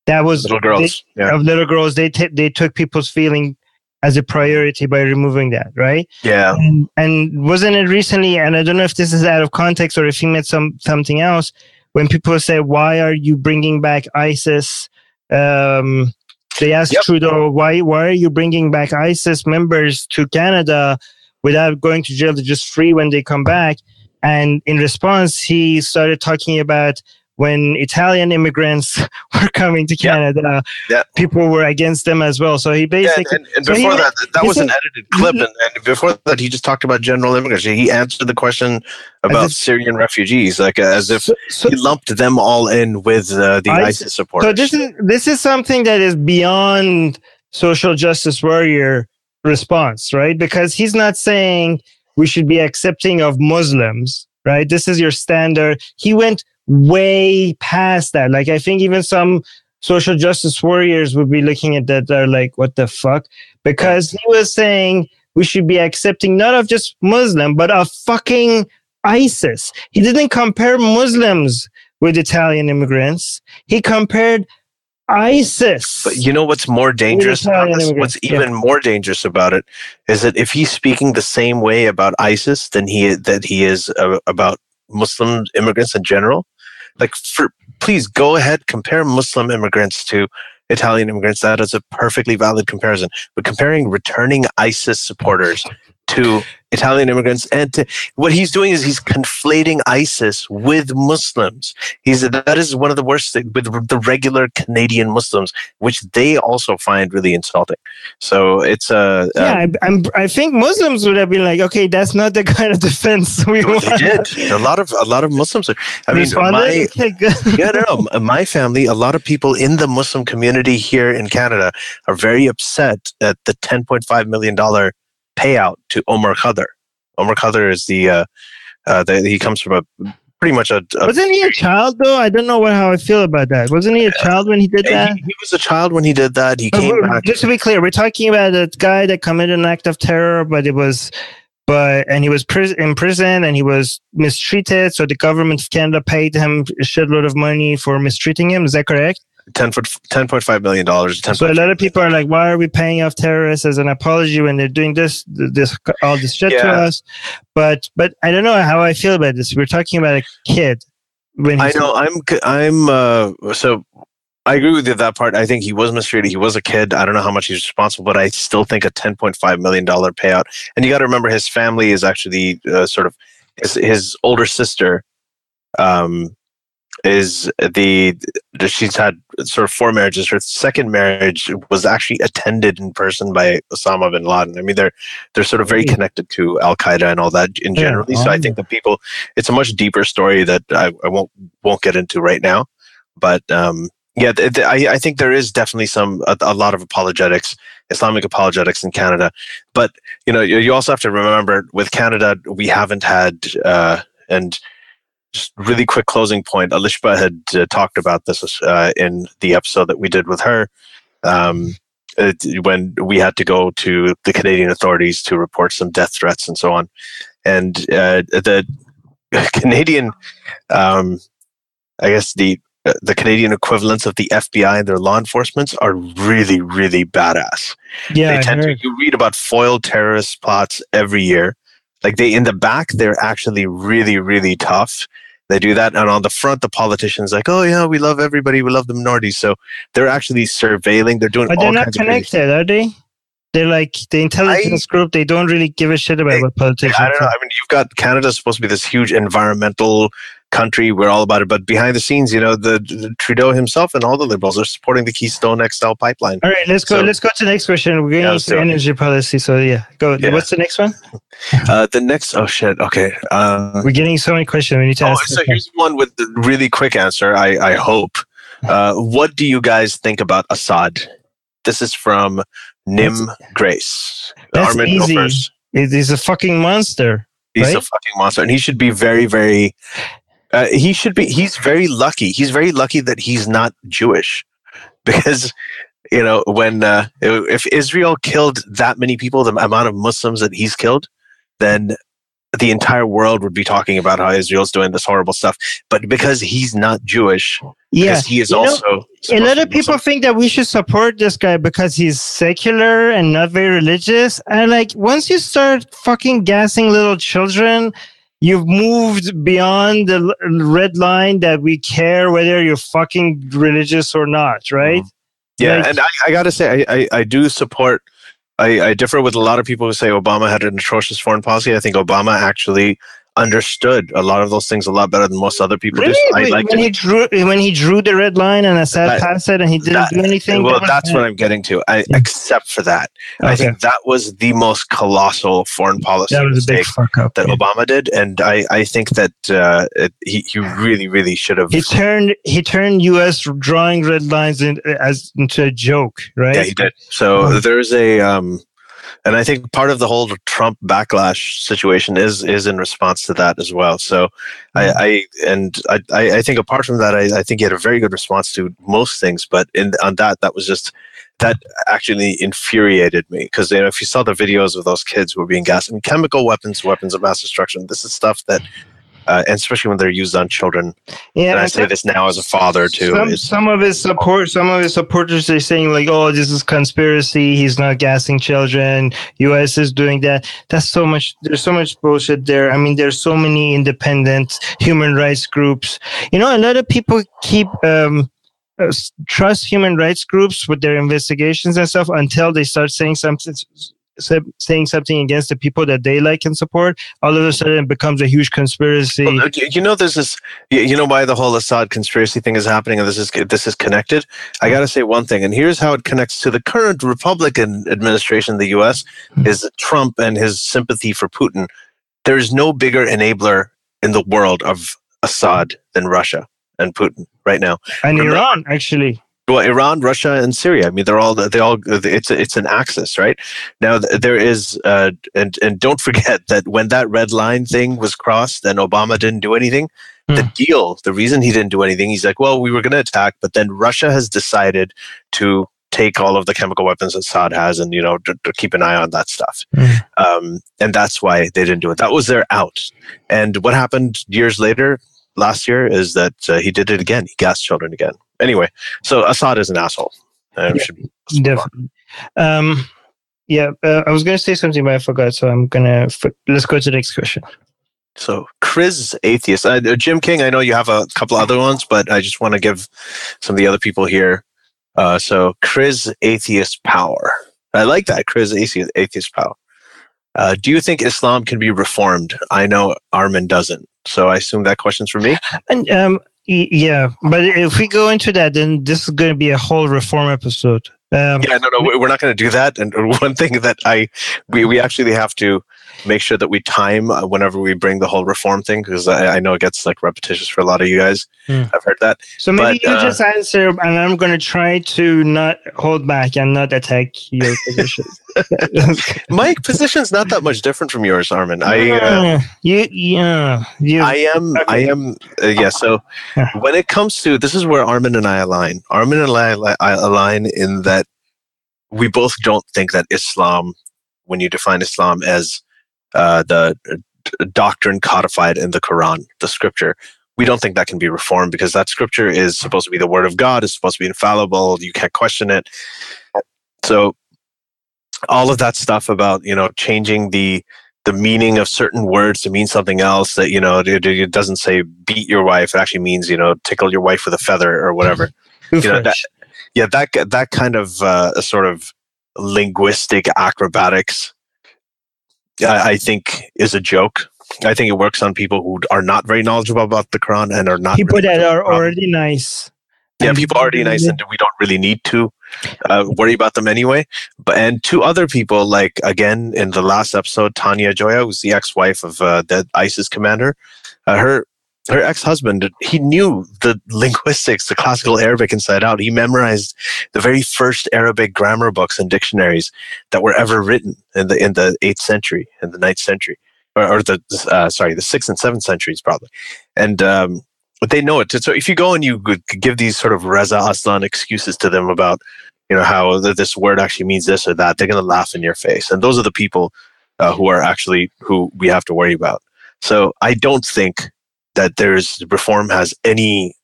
That was
little girls.
Of little girls, they took people's feeling as a priority by removing that, right?
Yeah.
And wasn't it recently? And I don't know if this is out of context or if he meant something else. When people say, "Why are you bringing back ISIS?" They asked Trudeau, "Why are you bringing back ISIS members to Canada without going to jail? They're just free when they come back." And in response, he started talking about when Italian immigrants were coming to Canada, people were against them as well. So he basically...
and before that was an edited clip. And before that, he just talked about general immigration. He answered the question about Syrian refugees, like as if he lumped them all in with the ISIS supporters.
So this is something that is beyond social justice warrior response, right? Because he's not saying we should be accepting of Muslims, right? This is your standard. He went way past that. Like, I think even some social justice warriors would be looking at that. They're like, what the fuck? Because he was saying we should be accepting not of just Muslim, but of fucking ISIS. He didn't compare Muslims with Italian immigrants. He compared ISIS.
But you know what's more dangerous about this? What's even more dangerous about it is that if he's speaking the same way about ISIS than he is about Muslim immigrants in general, like, please go ahead, compare Muslim immigrants to Italian immigrants. That is a perfectly valid comparison. But comparing returning ISIS supporters to Italian immigrants, and what he's doing is he's conflating ISIS with Muslims. That is one of the worst things with the regular Canadian Muslims, which they also find really insulting. So it's
I think Muslims would have been like, okay, that's not the kind of defense we want.
They did. A lot of Muslims are. I mean, my family, a lot of people in the Muslim community here in Canada are very upset at the $10.5 million payout to Omar Khadr. Omar Khadr is he comes from pretty much a...
Wasn't he a child though? I don't know how I feel about that. Wasn't he a child when he did that?
He was a child when he did that. He came back.
Just to be clear, we're talking about a guy that committed an act of terror, and he was in prison and he was mistreated. So the government of Canada paid him a shitload of money for mistreating him. Is that correct?
$10.5 million.
So a lot of people are like, why are we paying off terrorists as an apology when they're doing all this shit to us? But I don't know how I feel about this. We're talking about a kid.
So I agree with you that part. I think he was mistreated. He was a kid. I don't know how much he's responsible, but I still think a $10.5 million payout. And you got to remember, his family is actually sort of his older sister. She's had sort of 4 marriages. Her second marriage was actually attended in person by Osama bin Laden. I mean, they're sort of very connected to Al Qaeda and all that in generally. So I think the people, it's a much deeper story that I won't get into right now. But I think there is definitely a lot of apologetics, Islamic apologetics in Canada. But you also have to remember, with Canada, we haven't had and. Just really quick closing point. Alishba had talked about this in the episode that we did with her when we had to go to the Canadian authorities to report some death threats and so on. And the Canadian, I guess the Canadian equivalents of the FBI and their law enforcement are really, really badass. Yeah, you read about foiled terrorist plots every year. Like in the back, they're actually really, really tough. They do that. And on the front, the politicians like, oh yeah, we love everybody. We love the minorities. So they're actually surveilling. They're doing all kinds of
they're not connected, are they? They're like the intelligence group. They don't really give a shit about what politicians
I don't know. I mean, you've got Canada supposed to be this huge environmental country. We're all about it. But behind the scenes, the Trudeau himself and all the Liberals are supporting the Keystone XL pipeline.
All right, let's go to the next question. We're going into energy policy. So go. Yeah. What's the next one?
The next, oh shit. Okay.
We're getting so many questions. We need to ask.
So here's one with the really quick answer. I hope. What do you guys think about Assad? This is from Nim Grace.
That's Armin, easy. He's a fucking monster.
He's a fucking monster, and he should be very, very. He's very lucky. He's very lucky that he's not Jewish, because when if Israel killed that many people, the amount of Muslims that he's killed, then the entire world would be talking about how Israel's doing this horrible stuff. But because he's not Jewish, because he is also...
A lot of people think that we should support this guy because he's secular and not very religious. And once you start fucking gassing little children, you've moved beyond the red line that we care whether you're fucking religious or not, right?
Mm-hmm. Yeah, and I gotta say, I do support... I differ with a lot of people who say Obama had an atrocious foreign policy. I think Obama actually understood a lot of those things a lot better than most other people do.
When he drew the red line and Assad passed it and he didn't do anything.
Well, that's what I'm getting to. Except for that, I think that was the most colossal foreign policy mistake that Obama did, and I think that he really, really should have.
He turned U.S. drawing red lines into a joke, right?
Yeah, he did. So there's and I think part of the whole Trump backlash situation is in response to that as well. So I think apart from that, I think he had a very good response to most things. But on that was just, that actually infuriated me, because if you saw the videos of those kids who were being gassed, and chemical weapons of mass destruction, this is stuff that. And especially when they're used on children. Yeah, and I say this now as a father too.
Some of his supporters are saying "Oh, this is conspiracy. He's not gassing children. U.S. is doing that." That's so much. There's so much bullshit there. I mean, there's so many independent human rights groups. A lot of people keep trust human rights groups with their investigations and stuff until they start saying something against the people that they like and support. All of a sudden it becomes a huge conspiracy.
Well, there's this, why the whole Assad conspiracy thing is happening, and this is connected. I got to say one thing, and here's how it connects to the current Republican administration in the US, is Trump and his sympathy for Putin. There is no bigger enabler in the world of Assad than Russia and Putin right now.
And Iran, actually.
Well, Iran, Russia, and Syria. I mean, it's an axis, right? Now, there is, and don't forget that when that red line thing was crossed and Obama didn't do anything, the reason he didn't do anything, he's like, well, we were going to attack, but then Russia has decided to take all of the chemical weapons that Assad has and, to keep an eye on that stuff. And that's why they didn't do it. That was their out. And what happened years later, last year, is that he did it again. He gassed children again. Anyway, so Assad is an asshole.
Definitely. I was going to say something, but I forgot. So I'm going to... Let's go to the next question.
So Chris Atheist. Jim King, I know you have a couple other ones, but I just want to give some of the other people here. So Chris Atheist Power. I like that, Chris Atheist Power. Do you think Islam can be reformed? I know Armin doesn't. So I assume that question's for me?
And yeah, but if we go into that, then this is going to be a whole reform episode.
No, we're not going to do that. And one thing that we actually have to make sure that we time whenever we bring the whole reform thing, because I know it gets like repetitious for a lot of you guys. I've heard that.
So maybe you just answer, and I'm going to try to not hold back and not attack your position.
My position's not that much different from yours, Armin. I am. So when it comes to, this is where Armin and I align. Armin and I align in that we both don't think that Islam, when you define Islam as the doctrine codified in the Quran, the scripture, we don't think that can be reformed, because that scripture is supposed to be the word of God, is supposed to be infallible. You can't question it. So all of that stuff about, changing the meaning of certain words to mean something else, that, it doesn't say beat your wife. It actually means, tickle your wife with a feather or whatever. That kind of sort of linguistic acrobatics, I think, is a joke. I think it works on people who are not very knowledgeable about the Quran and are not
people that are already nice.
Yeah, people already nice, and we don't really need to worry about them anyway. And two other people, like, again, in the last episode, Tanya Joya, who's the ex-wife of the ISIS commander, her ex-husband, he knew the linguistics, the classical Arabic inside out. He memorized the very first Arabic grammar books and dictionaries that were ever written in the 8th century, in the 9th century, or the 6th and 7th centuries probably. And but they know it. So if you go and you give these sort of Reza Aslan excuses to them about, how this word actually means this or that, they're going to laugh in your face. And those are the people who we have to worry about. So I don't think that reform has any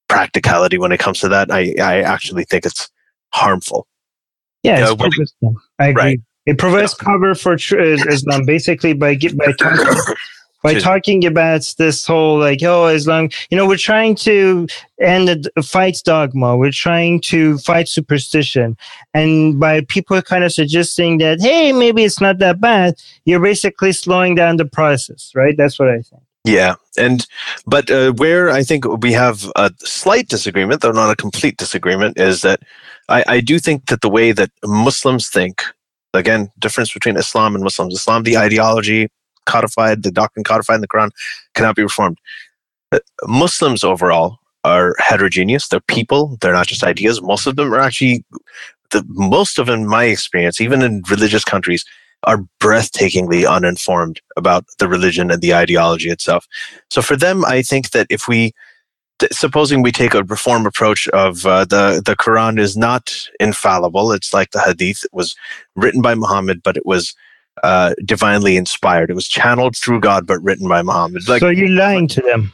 practicality when it comes to that. I actually think it's harmful.
Yeah, it's purposeful. I agree. Right. It provides cover for Islam, basically by talking about this whole Islam. We're trying to end fight dogma. We're trying to fight superstition, and by people kind of suggesting that, hey, maybe it's not that bad, you're basically slowing down the process, right? That's what I think.
Yeah, but where I think we have a slight disagreement, though not a complete disagreement, is that I do think that the way that Muslims think, again, difference between Islam and Muslims. Islam, the ideology codified, the doctrine codified in the Quran, cannot be reformed. Muslims overall are heterogeneous. They're people. They're not just ideas. Most of them are actually, most of them, in my experience, even in religious countries, are breathtakingly uninformed about the religion and the ideology itself. So for them, I think that if supposing we take a reform approach of the Quran is not infallible, it's like the Hadith. It was written by Muhammad, but it was divinely inspired. It was channeled through God, but written by Muhammad.
So you're lying to them.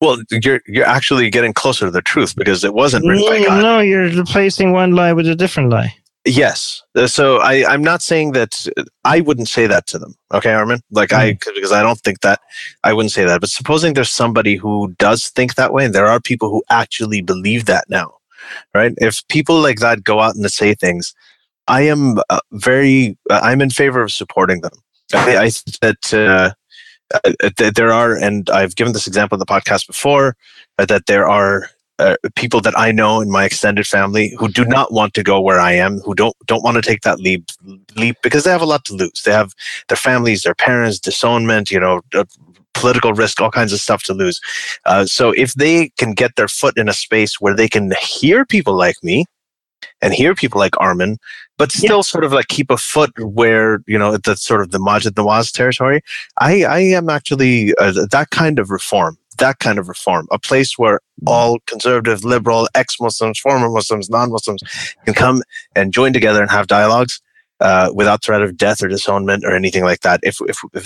Well, you're actually getting closer to the truth, because it wasn't written by God.
No, you're replacing one lie with a different lie.
Yes. So I'm not saying that. I wouldn't say that to them. Okay, Armin? Because I don't think that. I wouldn't say that. But supposing there's somebody who does think that way, and there are people who actually believe that now, right? If people like that go out and say things, I am I'm in favor of supporting them. I think that there are, and I've given this example in the podcast before, that there are people that I know in my extended family who do not want to go where I am, who don't want to take that leap because they have a lot to lose. They have their families, their parents, disownment, political risk, all kinds of stuff to lose. So if they can get their foot in a space where they can hear people like me and hear people like Armin, but still sort of keep a foot where, the sort of the Majid Nawaz territory, I am actually that kind of reform, a place where all conservative, liberal, ex-Muslims, former Muslims, non-Muslims can come and join together and have dialogues without threat of death or disownment or anything like that. If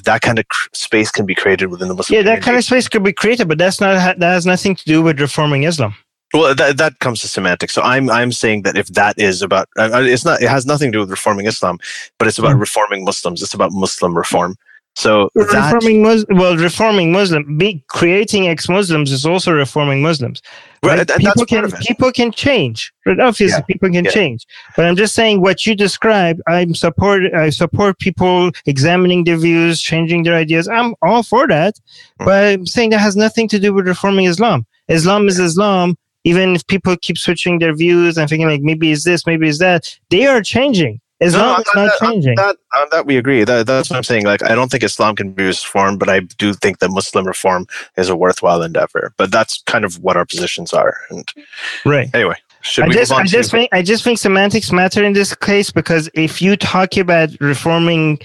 that kind of space can be created within the Muslim community.
That kind of space could be created, but that has nothing to do with reforming Islam.
Well, that comes to semantics. So I'm saying that if that is about, it has nothing to do with reforming Islam, but it's about reforming Muslims. It's about Muslim reform. So
reforming Muslim, creating ex-Muslims is also reforming Muslims. Right? People can change. Obviously, people can change. But I'm just saying what you described. I support people examining their views, changing their ideas. I'm all for that. But I'm saying that has nothing to do with reforming Islam. Islam is Islam. Even if people keep switching their views and thinking like maybe it's this, maybe it's that, they are changing. Islam is not changing.
On that we agree. That's what I'm saying. Like, I don't think Islam can be reformed, but I do think that Muslim reform is a worthwhile endeavor. But that's kind of what our positions are. And
right.
Anyway,
I just think semantics matter in this case, because if you talk about reforming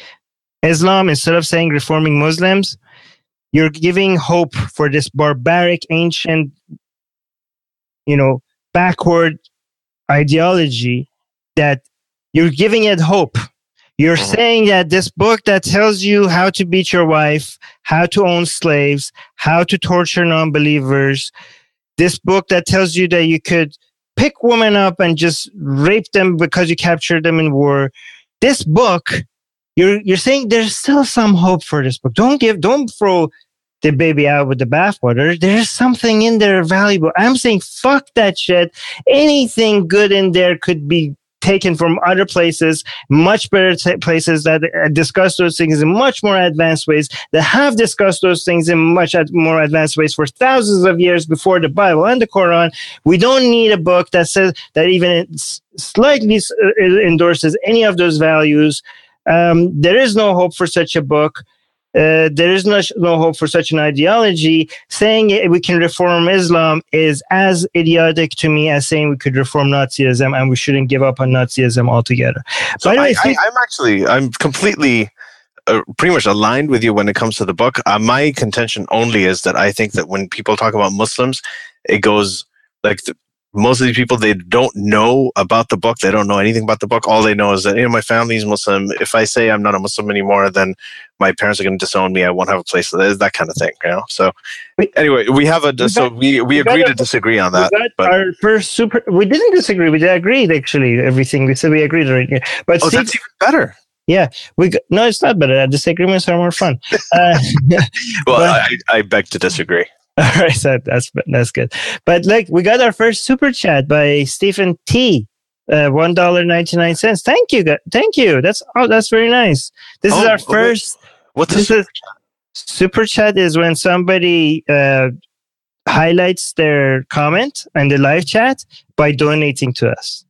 Islam instead of saying reforming Muslims, you're giving hope for this barbaric, ancient, backward ideology that. You're giving it hope. You're saying that this book that tells you how to beat your wife, how to own slaves, how to torture non-believers, this book that tells you that you could pick women up and just rape them because you captured them in war. This book, you're saying there's still some hope for this book. Don't throw the baby out with the bathwater. There's something in there valuable. I'm saying fuck that shit. Anything good in there could be taken from other places, much better places that discuss those things in much more advanced ways, that have discussed those things in much more advanced ways for thousands of years before the Bible and the Quran. We don't need a book that says that even slightly endorses any of those values. There is no hope for such a book. There is no hope for such an ideology. Saying we can reform Islam is as idiotic to me as saying we could reform Nazism and we shouldn't give up on Nazism altogether.
So I'm completely pretty much aligned with you when it comes to the book. My contention only is that I think that when people talk about Muslims, it goes like most of these people, they don't know about the book. They don't know anything about the book. All they know is that, my family is Muslim. If I say I'm not a Muslim anymore, then my parents are going to disown me. I won't have a place to live, that kind of thing, So anyway, we agree to disagree on that.
Our first we didn't disagree. We agreed, actually, everything. We said we agreed right here. But
that's even better.
Yeah, no, it's not better. Disagreements are more fun.
I beg to disagree.
All right, so that's good. But we got our first super chat by Stephen T. $1.99. Thank you. That's very nice. This is our first.
What's a
super chat? Is when somebody highlights their comment in the live chat by donating to us.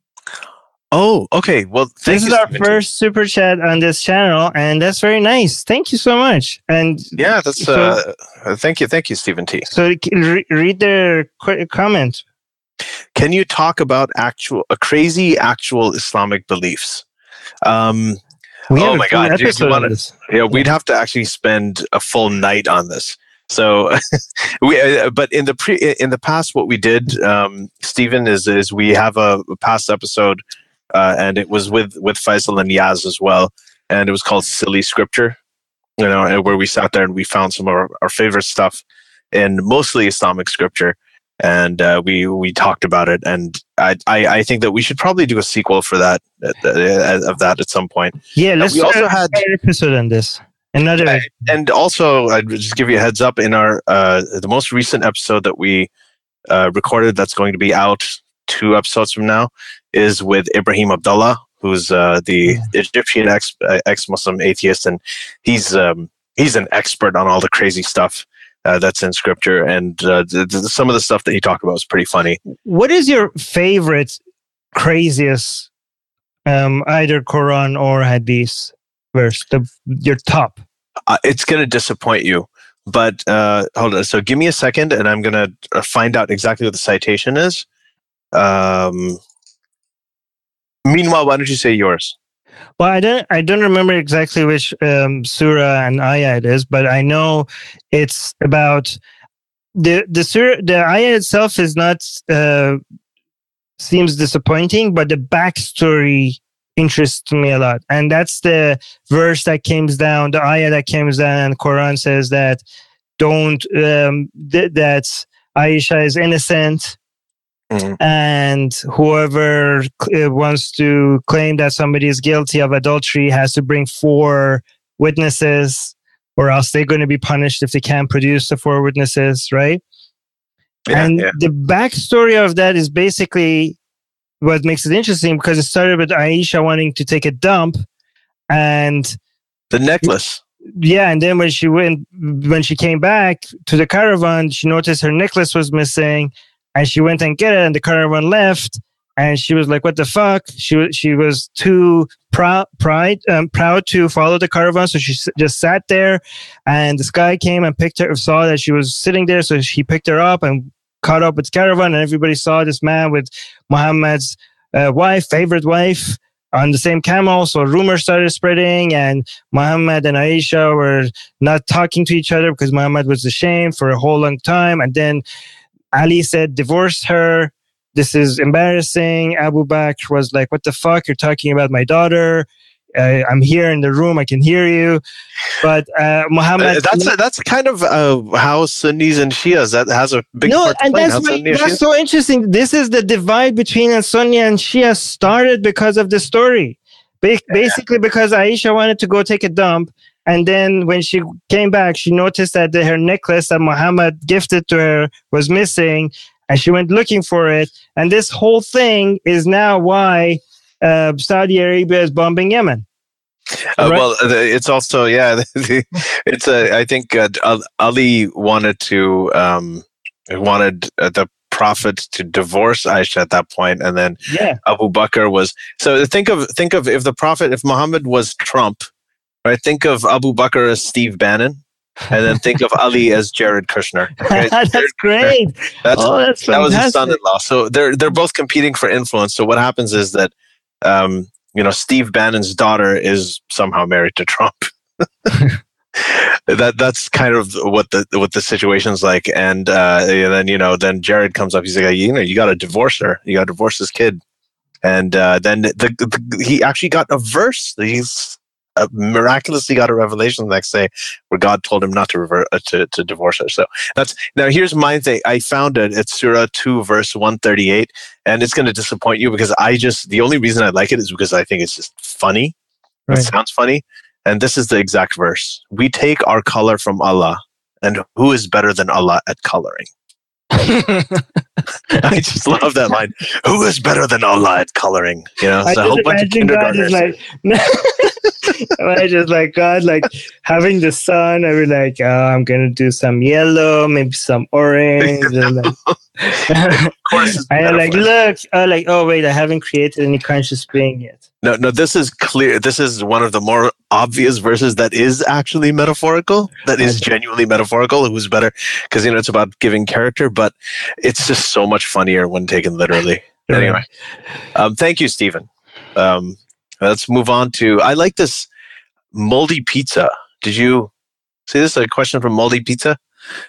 Oh, okay. Well,
this is our first super chat on this channel, and that's very nice. Thank you so much. And
yeah, that's thank you, Stephen T.
So read their comment.
Can you talk about crazy actual Islamic beliefs? Oh my God! We'd have to actually spend a full night on this. So, but in the past, what we did, Stephen, is we have a past episode. And it was with Faisal and Yaz as well, and it was called Silly Scripture, where we sat there and we found some of our favorite stuff in mostly Islamic scripture, and we talked about it. And I think that we should probably do a sequel for that at some point.
Yeah, we also had an episode on this.
And also, I'd just give you a heads up in our the most recent episode that we recorded, that's going to be out 2 episodes from now, is with Ibrahim Abdullah, who's the Egyptian ex-Muslim atheist, and he's an expert on all the crazy stuff that's in scripture, and some of the stuff that he talked about was pretty funny.
What is your favorite, craziest, either Quran or Hadith verse? Your top?
It's going to disappoint you, but hold on. So give me a second, and I'm going to find out exactly what the citation is. Meanwhile, why don't you say yours?
Well, I don't remember exactly which surah and ayah it is, but I know it's about the surah. The ayah itself is not seems disappointing, but the backstory interests me a lot, and that's the verse that comes down, the ayah that comes down, and the Quran says that that Aisha is innocent. Mm-hmm. And whoever wants to claim that somebody is guilty of adultery has to bring 4 witnesses or else they're going to be punished if they can't produce the 4 witnesses, right? The backstory of that is basically what makes it interesting, because it started with Aisha wanting to take a dump, and
the necklace.
Yeah, and then when she came back to the caravan, she noticed her necklace was missing, and she went and get it, and the caravan left, and she was like, "What the fuck?" She was too proud to follow the caravan, so she just sat there, and this guy came and picked her, saw that she was sitting there, so he picked her up and caught up with the caravan, and everybody saw this man with Muhammad's favorite wife, on the same camel. So rumors started spreading, and Muhammad and Aisha were not talking to each other because Muhammad was ashamed for a whole long time. And then Ali said, divorce her. This is embarrassing. Abu Bakr was like, what the fuck? You're talking about my daughter. I'm here in the room. I can hear you. But Muhammad...
That's kind of how Sunnis and Shias, that has a big part to play.
That's so interesting. This is the divide between Sunni and Shia started because of the story. Basically because Aisha wanted to go take a dump. And then when she came back, she noticed that her necklace that Muhammad gifted to her was missing. And she went looking for it. And this whole thing is now why Saudi Arabia is bombing Yemen. Right?
Well, it's also, it's I think Ali wanted the Prophet to divorce Aisha at that point, and then Abu Bakr was. So think of if Muhammad was Trump, right? Think of Abu Bakr as Steve Bannon. And then think of Ali as Jared Kushner. Okay?
That's great.
That was his son-in-law. So they're both competing for influence. So what happens is that Steve Bannon's daughter is somehow married to Trump. That's kind of what the situation's like. And then Jared comes up. He's like, you got to divorce her. You got to divorce this kid. And then he actually got a verse. He's miraculously got a revelation the next day where God told him not to divorce her. So now here's my thing. I found it. It's Surah 2 verse 138, and it's going to disappoint you because the only reason I like it is because I think it's just funny. Right. It sounds funny. And this is the exact verse. We take our color from Allah, and who is better than Allah at coloring? I just love that line. Who is better than Allah at coloring?
I
so a whole bunch of kindergartners.
I just like God, like having the sun. I was like, I'm gonna do some yellow, maybe some orange. And
of course,
oh wait, I haven't created any conscious being yet.
No, this is clear. This is one of the more obvious verses that is actually metaphorical, that is genuinely metaphorical. Who's better? Because, it's about giving character, but it's just so much funnier when taken literally. Anyway, thank you, Stephen. Let's move on to, I like this moldy pizza. Did you see this? A question from Moldy Pizza?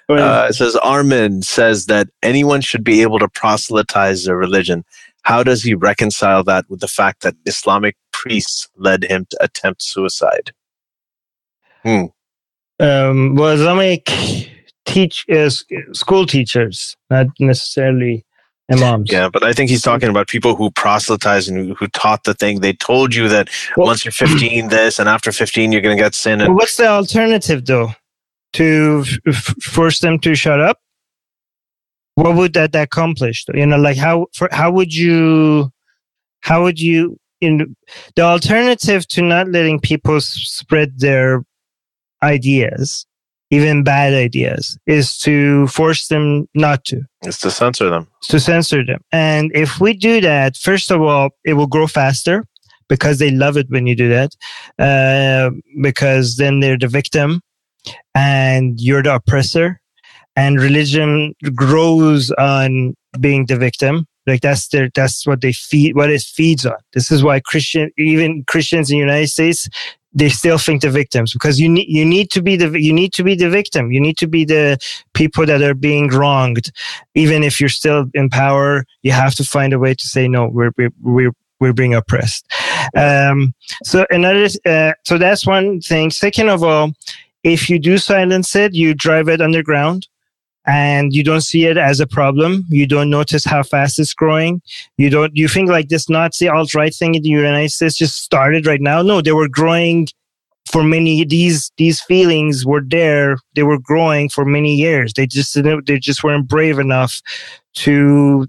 It says, Armin says that anyone should be able to proselytize their religion. How does he reconcile that with the fact that Islamic priests led him to attempt suicide?
Well, Islamic school teachers, not necessarily imams.
Yeah, but I think he's talking about people who proselytize and who taught the thing. They told you that once you're 15, this, and after 15, you're going to get sin.
And what's the alternative, though? To force them to shut up? What would that accomplish? How would you, the alternative to not letting people spread their ideas, even bad ideas, is to force them not to.
It's to censor them.
And if we do that, first of all, it will grow faster because they love it when you do that, because then they're the victim and you're the oppressor. And religion grows on being the victim. Like that's what they feed, what it feeds on. This is why even Christians in the United States, they still think the victims, because you need to be the victim. You need to be the people that are being wronged. Even if you're still in power, you have to find a way to say, no, we're being oppressed. So that's one thing. Second of all, if you do silence it, you drive it underground. And you don't see it as a problem. You don't notice how fast it's growing. You think like this Nazi alt-right thing in the United States just started right now? No, they were growing for many, these feelings were there. They were growing for many years. They just weren't brave enough to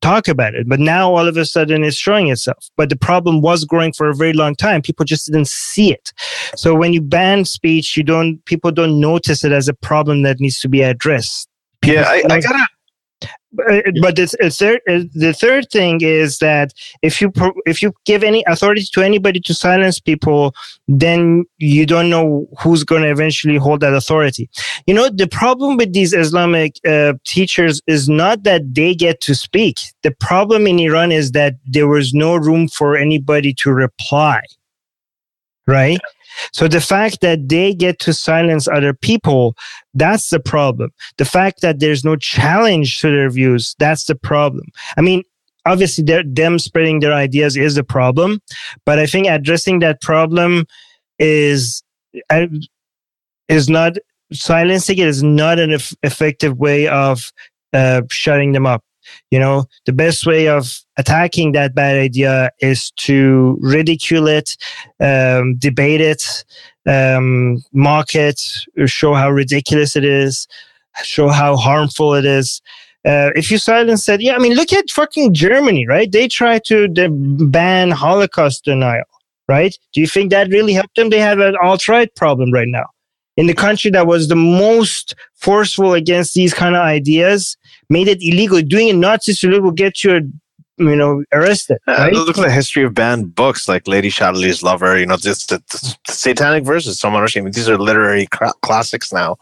talk about it. But now all of a sudden it's showing itself. But the problem was growing for a very long time. People just didn't see it. So when you ban speech, people don't notice it as a problem that needs to be addressed.
Yeah, I gotta.
But the third thing is that if you give any authority to anybody to silence people, then you don't know who's going to eventually hold that authority. You know, the problem with these Islamic teachers is not that they get to speak. The problem in Iran is that there was no room for anybody to reply. Right? Yeah. So the fact that they get to silence other people, that's the problem. The fact that there's no challenge to their views, that's the problem. I mean, obviously, them spreading their ideas is a problem, but I think addressing that problem is not silencing it is not an effective way of shutting them up. You know, the best way of attacking that bad idea is to ridicule it, debate it, mock it, show how ridiculous it is, show how harmful it is. If you silence it, yeah, I mean, look at fucking Germany, right? They try to ban Holocaust denial, right? Do you think that really helped them? They have an alt-right problem right now. In the country that was the most forceful against these kind of ideas, made it illegal. Doing a Nazi salute will get you, arrested. Right?
Look at the history of banned books like Lady Chatterley's Lover. You know, just the Satanic Verses. I mean, these are literary classics now.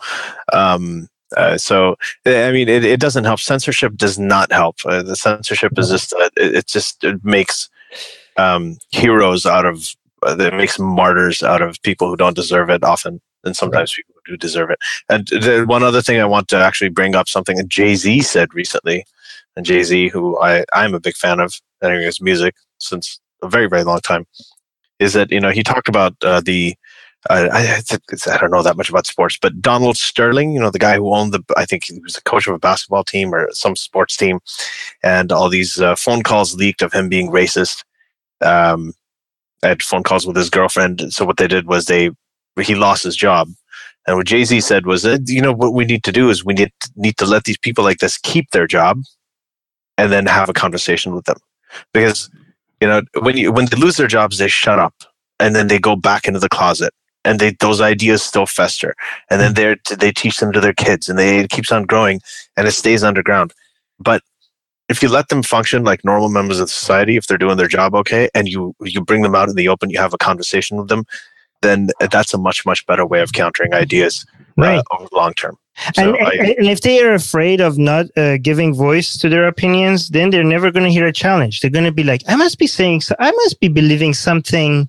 So, I mean, it doesn't help. Censorship does not help. The censorship is just it makes heroes out of. It makes martyrs out of people who don't deserve it often. And sometimes people do deserve it. And one other thing I want to actually bring up, something that Jay-Z said recently, and Jay-Z, who I'm a big fan of, hearing his music since a very, very long time, is that, he talked about I don't know that much about sports, but Donald Sterling, the guy who owned I think he was a coach of a basketball team or some sports team, and all these phone calls leaked of him being racist. I had phone calls with his girlfriend. So what they did was he lost his job. And what Jay-Z said was that, what we need to do is we need to let these people like this keep their job and then have a conversation with them. Because, when they lose their jobs, they shut up and then they go back into the closet and those ideas still fester. And then they teach them to their kids and it keeps on growing and it stays underground. But if you let them function like normal members of society, if they're doing their job okay, and you bring them out in the open, you have a conversation with them, then that's a much, much better way of countering ideas over the long term. So
and if they are afraid of not giving voice to their opinions, then they're never going to hear a challenge. They're going to be like, I must be believing something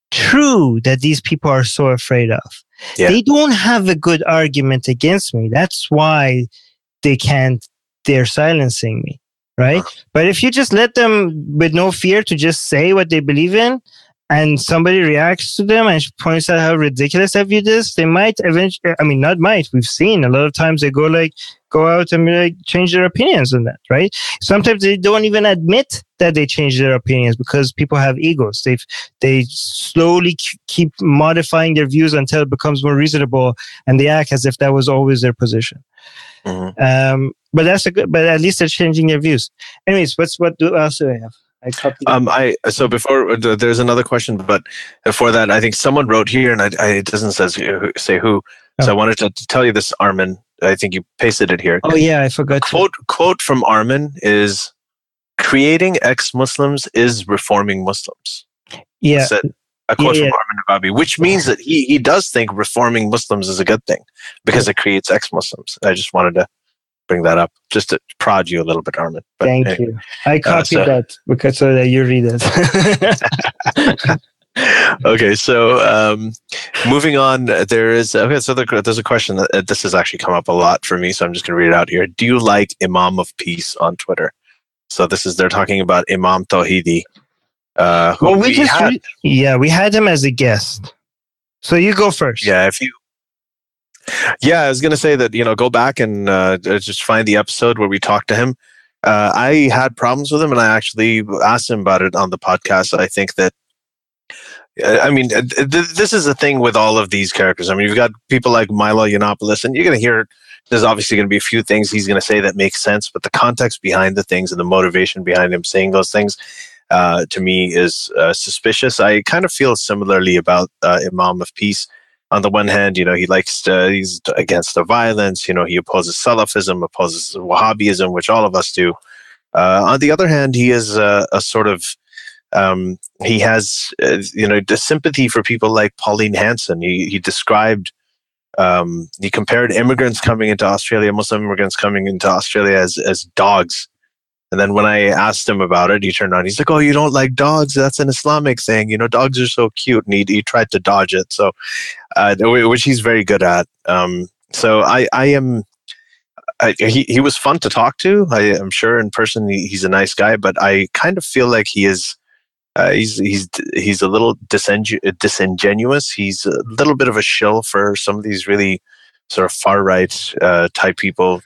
true that these people are so afraid of. Yeah. They don't have a good argument against me. That's why they're silencing me. Right? But if you just let them with no fear to just say what they believe in, and somebody reacts to them and points out how ridiculous that view is, they might eventually, not might, we've seen a lot of times they go out and change their opinions on that, right? Sometimes they don't even admit that they change their opinions because people have egos. They slowly keep modifying their views until it becomes more reasonable and they act as if that was always their position. Mm-hmm. But at least they're changing their views. Anyways, what else do I have?
So before there's another question, but before that, I think someone wrote here, and it doesn't say who. So I wanted to tell you this, Armin. I think you pasted it here.
Oh yeah, I forgot.
Quote from Armin is, "Creating ex-Muslims is reforming Muslims."
Yeah.
A quote from Armin Nababi, which means that he does think reforming Muslims is a good thing because it creates ex-Muslims. I just wanted to bring that up just to prod you a little bit, Armin. But
Thank you. I copied that because so that you read it.
Okay, so moving on, there's a question that this has actually come up a lot for me, so I'm just going to read it out here. Do you like Imam of Peace on Twitter? So they're talking about Imam Tawhidi.
We had him as a guest. So you go first.
I was going to say that, go back and just find the episode where we talked to him. I had problems with him and I actually asked him about it on the podcast. I think that I mean, this is the thing with all of these characters. I mean, you've got people like Milo Yiannopoulos, and you're going to hear there's obviously going to be a few things he's going to say that make sense, but the context behind the things and the motivation behind him saying those things, to me, is suspicious. I kind of feel similarly about Imam of Peace. On the one hand, you know, he's against the violence. You know, he opposes Salafism, opposes Wahhabism, which all of us do. On the other hand, he is a sort of he has, the sympathy for people like Pauline Hanson. He described, he compared immigrants coming into Australia, Muslim immigrants coming into Australia as dogs. And then when I asked him about it, he turned on. He's like, "Oh, you don't like dogs? That's an Islamic thing. You know, dogs are so cute." And he tried to dodge it, so which he's very good at. So he was fun to talk to. I am sure in person he's a nice guy, but I kind of feel like he is. He's a little disingenuous. He's a little bit of a shill for some of these really sort of far right type people.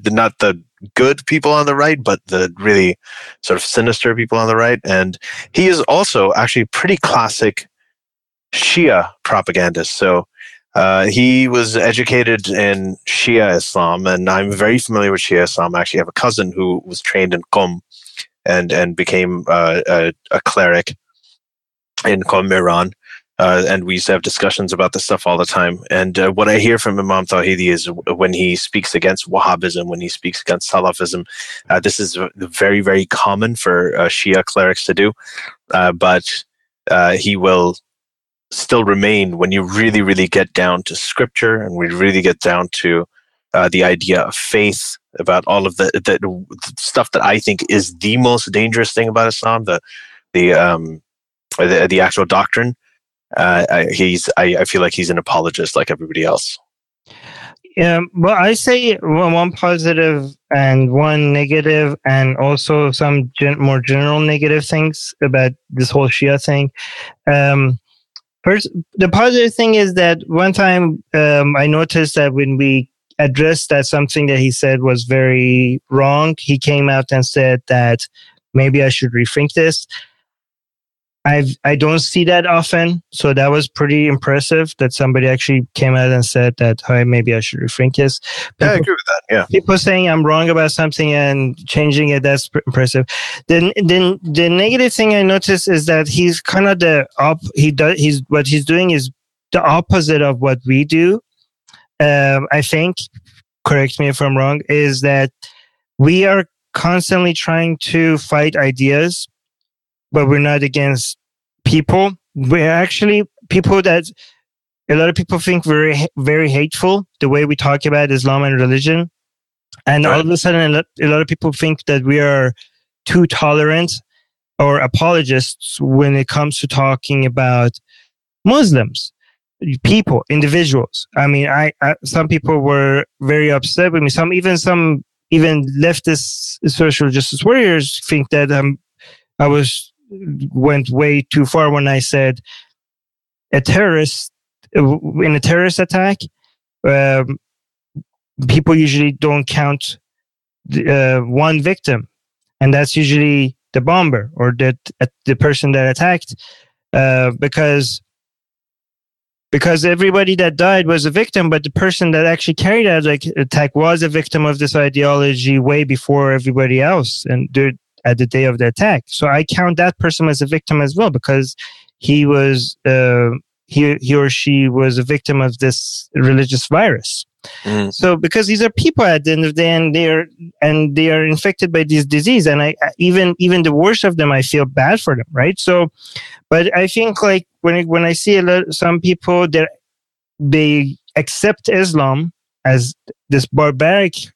Not the good people on the right, but the really sort of sinister people on the right. And he is also actually pretty classic Shia propagandist. So he was educated in Shia Islam, and I'm very familiar with Shia Islam. I actually have a cousin who was trained in Qom and became a cleric in Qom, Iran. And we used to have discussions about this stuff all the time. And what I hear from Imam Tawhidi is when he speaks against Wahhabism, when he speaks against Salafism, this is very, very common for Shia clerics to do. But he will still remain, when you really, really get down to scripture and we really get down to the idea of faith, about all of the stuff that I think is the most dangerous thing about Islam, the actual doctrine. I feel like he's an apologist like everybody else.
Well, I say one positive and one negative, and also some more general negative things about this whole Shia thing. First, the positive thing is that one time I noticed that when we addressed that something that he said was very wrong, he came out and said that maybe I should rethink this. I don't see that often, so that was pretty impressive that somebody actually came out and said that, "Hey, maybe I should rethink this."
Yeah, I agree with that. Yeah,
people saying I'm wrong about something and changing it, that's impressive. Then the negative thing I noticed is that he's kind of what he's doing is the opposite of what we do. I think, correct me if I'm wrong, is that we are constantly trying to fight ideas, but we're not against people. We're actually people that a lot of people think very, very hateful, the way we talk about Islam and religion. And all of a sudden, a lot of people think that we are too tolerant or apologists when it comes to talking about Muslims, people, individuals. I mean, some people were very upset with me. Some even leftist social justice warriors think that I went way too far when I said in a terrorist attack, people usually don't count one victim, and that's usually the bomber or the person that attacked, because everybody that died was a victim, but the person that actually carried out the attack was a victim of this ideology way before everybody else, and at the day of the attack. So I count that person as a victim as well, because he was he or she was a victim of this religious virus. Mm. So because these are people at the end of the day, and they are infected by this disease, and I even the worst of them, I feel bad for them, right? So, but I think like when I see some people that they accept Islam as this barbaric,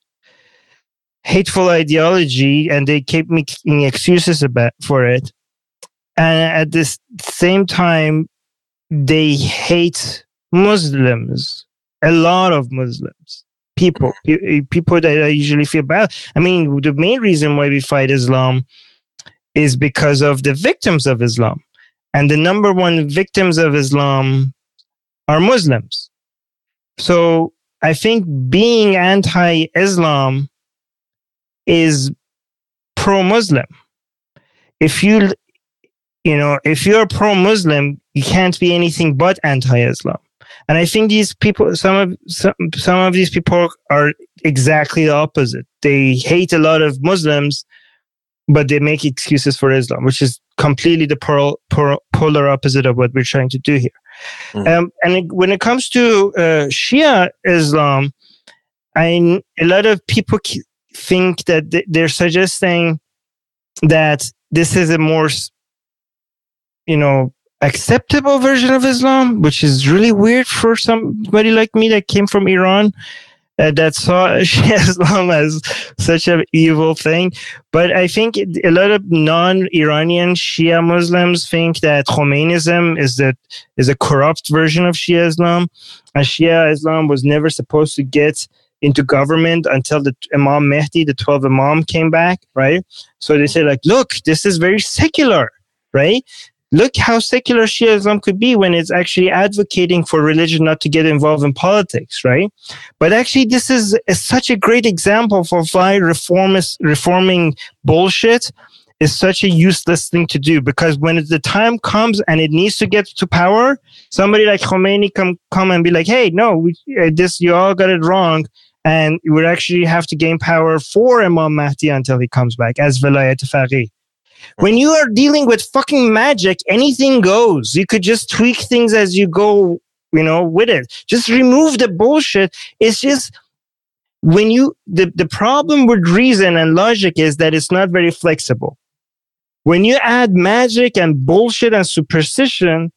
hateful ideology, and they keep making excuses for it, and at this same time they hate Muslims, a lot of Muslims, people that I usually feel bad. I mean, the main reason why we fight Islam is because of the victims of Islam, and the number one victims of Islam are Muslims. So I think being anti-Islam is pro-Muslim. If you if you're pro-Muslim, you can't be anything but anti-Islam. And I think these people, some of these people are exactly the opposite. They hate a lot of Muslims, but they make excuses for Islam, which is completely the polar opposite of what we're trying to do here. And when it comes to Shia Islam, a lot of people think that they're suggesting that this is a more, acceptable version of Islam, which is really weird for somebody like me that came from Iran, that saw Shia Islam as such an evil thing. But I think a lot of non-Iranian Shia Muslims think that Khomeinism is a corrupt version of Shia Islam, and Shia Islam was never supposed to get into government until the Imam Mehdi, the 12 Imam, came back, right? So they say, like, look, this is very secular, right? Look how secular Shia Islam could be when it's actually advocating for religion not to get involved in politics, right? But actually, this is such a great example for why reforming bullshit is such a useless thing to do. Because when the time comes and it needs to get to power, somebody like Khomeini come and be like, hey, no, you all got it wrong. And we would actually have to gain power for Imam Mahdi until he comes back as Velayat Faqih. When you are dealing with fucking magic, anything goes. You could just tweak things as you go, with it. Just remove the bullshit. It's just the problem with reason and logic is that it's not very flexible. When you add magic and bullshit and superstition,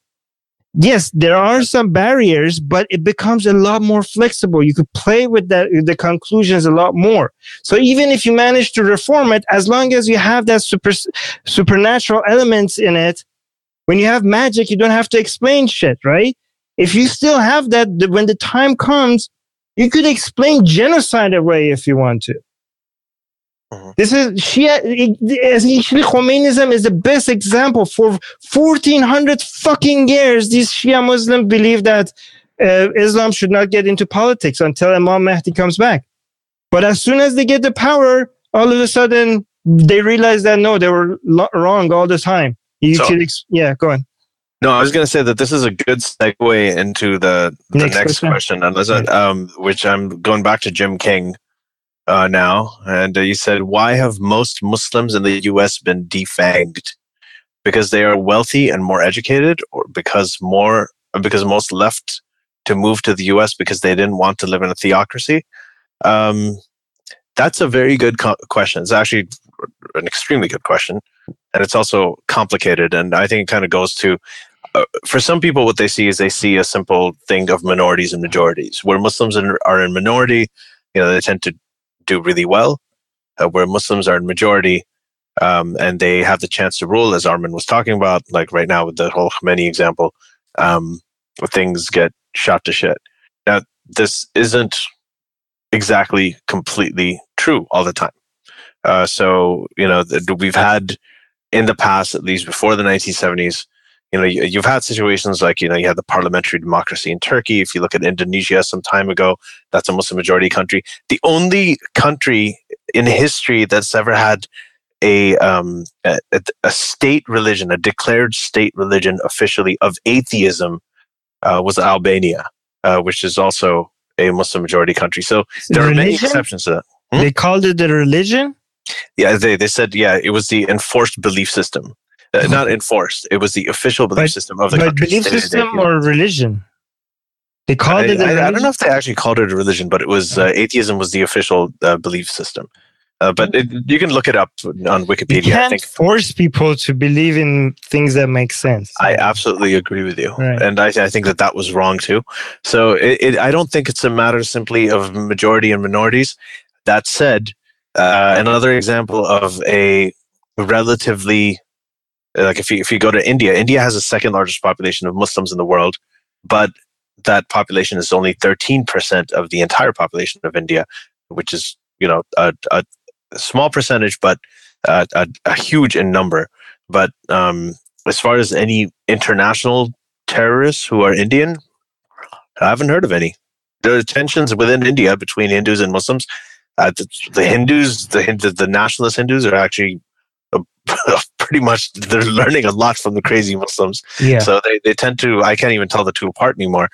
yes, there are some barriers, but it becomes a lot more flexible. You could play with the conclusions a lot more. So even if you manage to reform it, as long as you have that supernatural elements in it, when you have magic, you don't have to explain shit, right? If you still have that, when the time comes, you could explain genocide away if you want to. This is Shia. Khomeinism is the best example. For 1400 fucking years, these Shia Muslims believe that Islam should not get into politics until Imam Mahdi comes back. But as soon as they get the power, all of a sudden they realize that no, they were wrong all the time. Go on.
No, I was going to say that this is a good segue into the next question, which I'm going back to Jim King. Now, and you said, why have most Muslims in the U.S. been defanged? Because they are wealthy and more educated, or because most left to move to the U.S. because they didn't want to live in a theocracy? That's a very good question. It's actually an extremely good question, and it's also complicated. And I think it kind of goes to, for some people, what they see is they see a simple thing of minorities and majorities. Where Muslims are in minority, they tend to do really well, where Muslims are in majority, and they have the chance to rule, as Armin was talking about, like right now with the whole Khomeini example, things get shot to shit. Now, this isn't exactly completely true all the time. So, we've had in the past, at least before the 1970s, you've had situations like, you had the parliamentary democracy in Turkey. If you look at Indonesia some time ago, that's a Muslim majority country. The only country in history that's ever had a state religion, a declared state religion officially of atheism, was Albania, which is also a Muslim majority country. So there are many exceptions to that.
They called it the religion?
Yeah, they said, it was the enforced belief system. Not enforced. It was the official belief system of the country.
But belief system or religion? They called it a religion?
I don't know if they actually called it a religion, but it was atheism was the official belief system. But you can look it up on Wikipedia.
You can't force people to believe in things that make sense.
I absolutely agree with you.
Right.
And I think that was wrong too. So I don't think it's a matter simply of majority and minorities. That said, another example of a relatively... Like if you go to India has the second largest population of Muslims in the world, but that population is only 13% of the entire population of India, which is a small percentage, but a huge in number. But as far as any international terrorists who are Indian, I haven't heard of any. There are tensions within India between Hindus and Muslims. The Hindus, the nationalist Hindus, are actually a pretty much, they're learning a lot from the crazy Muslims.
Yeah.
So they tend to, I can't even tell the two apart anymore.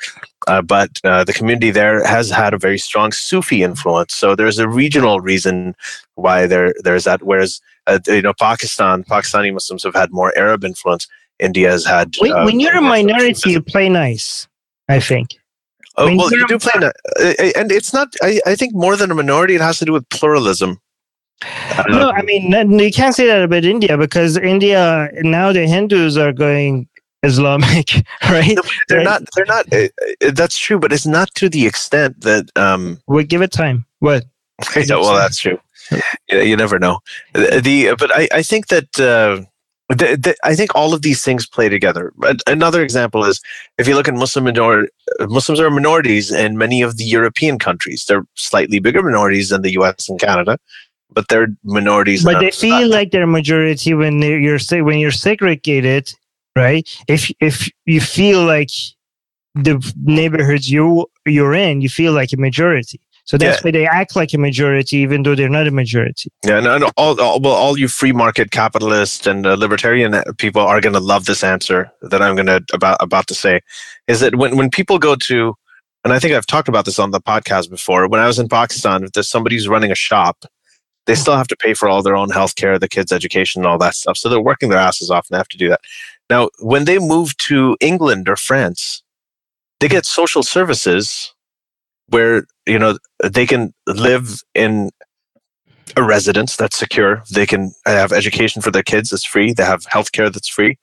But the community there has had a very strong Sufi influence. So there's a regional reason why there's that. Whereas, Pakistani Muslims have had more Arab influence. India has had.
When you're a minority, you play nice, I think.
Oh, well, you do play nice. And it's not, I think more than a minority, it has to do with pluralism.
No, I mean, you can't say that about India, because India, now the Hindus are going Islamic, right?
No, they're not, that's true, but it's not to the extent that...
we give it time. What?
Yeah, well, that's true. You never know. But I think that... I think all of these things play together. Another example is, if you look at Muslims are minorities in many of the European countries. They're slightly bigger minorities than the US and Canada, but they're minorities.
But they feel like they're a majority when you're segregated, right? If you feel like the neighborhoods you're in, you feel like a majority. So that's why they act like a majority, even though they're not a majority. Yeah,
and all you free market capitalists and libertarian people are going to love this answer that I'm about to say. Is that when people go to, and I think I've talked about this on the podcast before. When I was in Pakistan, if there's somebody who's running a shop, they still have to pay for all their own healthcare, the kids' education, and all that stuff. So they're working their asses off and they have to do that. Now, when they move to England or France, they get social services where, they can live in a residence that's secure. They can have education for their kids that's free. They have healthcare that's free.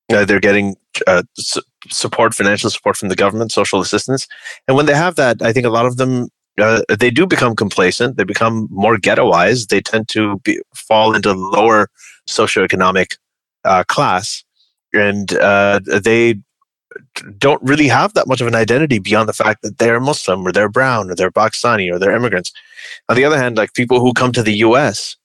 They're getting financial support from the government, social assistance. And when they have that, I think a lot of them, they do become complacent. They become more ghettoized. They tend to fall into lower socioeconomic class. And they don't really have that much of an identity beyond the fact that they're Muslim or they're brown or they're Pakistani or they're immigrants. On the other hand, like people who come to the US,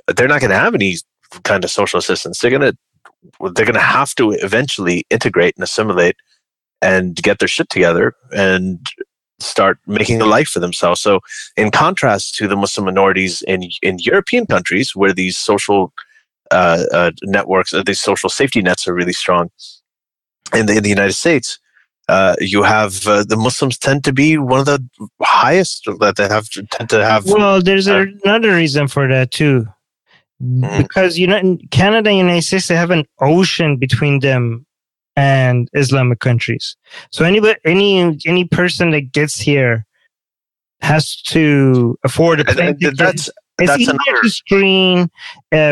they're not going to have any kind of social assistance. They're going to have to eventually integrate and assimilate and get their shit together and start making a life for themselves. So in contrast to the Muslim minorities in European countries where these social networks, these social safety nets are really strong, in the United States, you have the Muslims tend to be one of the highest that they tend to have.
Well, there's another reason for that too, because in Canada and United States, they have an ocean between them and Islamic countries. So any person that gets here has to afford a plane ticket. It's easier to screen.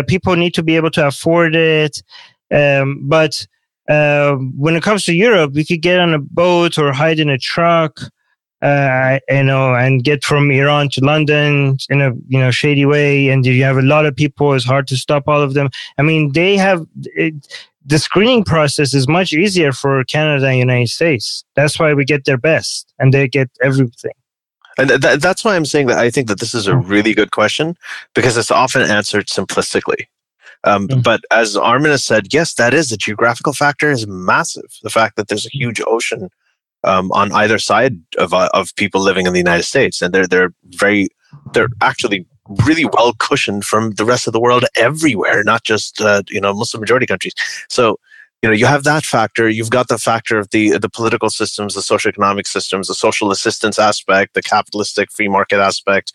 People need to be able to afford it, but. When it comes to Europe, we could get on a boat or hide in a truck, and get from Iran to London in a shady way. And you have a lot of people. It's hard to stop all of them. I mean, they have the screening process is much easier for Canada and United States. That's why we get their best, and they get everything.
And that's why I'm saying that I think that this is a really good question, because it's often answered simplistically. But as Armin has said, yes, that is the geographical factor is massive. The fact that there's a huge ocean on either side of people living in the United States, and they're actually really well cushioned from the rest of the world everywhere, not just Muslim majority countries. So you have that factor. You've got the factor of the political systems, the socioeconomic systems, the social assistance aspect, the capitalistic free market aspect.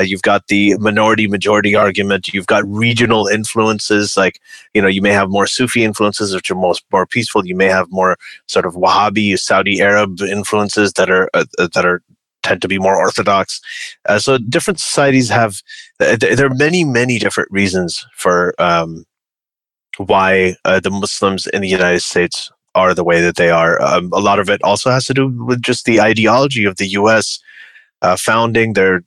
You've got the minority-majority argument. You've got regional influences, like, you may have more Sufi influences, which are more peaceful. You may have more sort of Wahhabi, Saudi Arab influences that tend to be more orthodox. So different societies have, there are many, many different reasons for why the Muslims in the United States are the way that they are. A lot of it also has to do with just the ideology of the U.S. Founding, their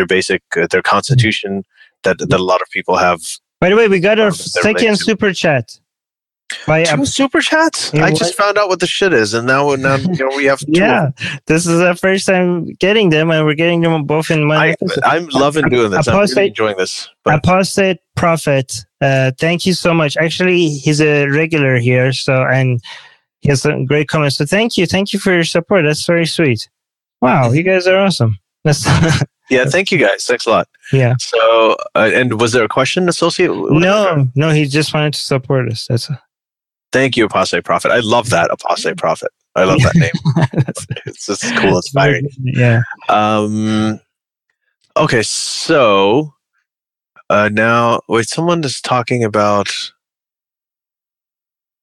basic their constitution that a lot of people have.
By the way, we got our second super chat.
Two super chats? I just found out what the shit is, and now we have two.
Yeah, this is our first time getting them, and we're getting them both in money.
I'm loving doing this. I'm really enjoying this.
Apostate Prophet, thank you so much. Actually, he's a regular here, and he has some great comments. So thank you for your support. That's very sweet. Wow, you guys are awesome.
Yeah, thank you guys. Thanks a lot.
Yeah.
So, and was there a question associated with it?
No, he just wanted to support us. That's all.
Thank you, Apostate Prophet. I love that, Apostate Prophet. I love that name. It's just cool, inspiring.
Yeah.
Okay, so now, wait, someone is talking about...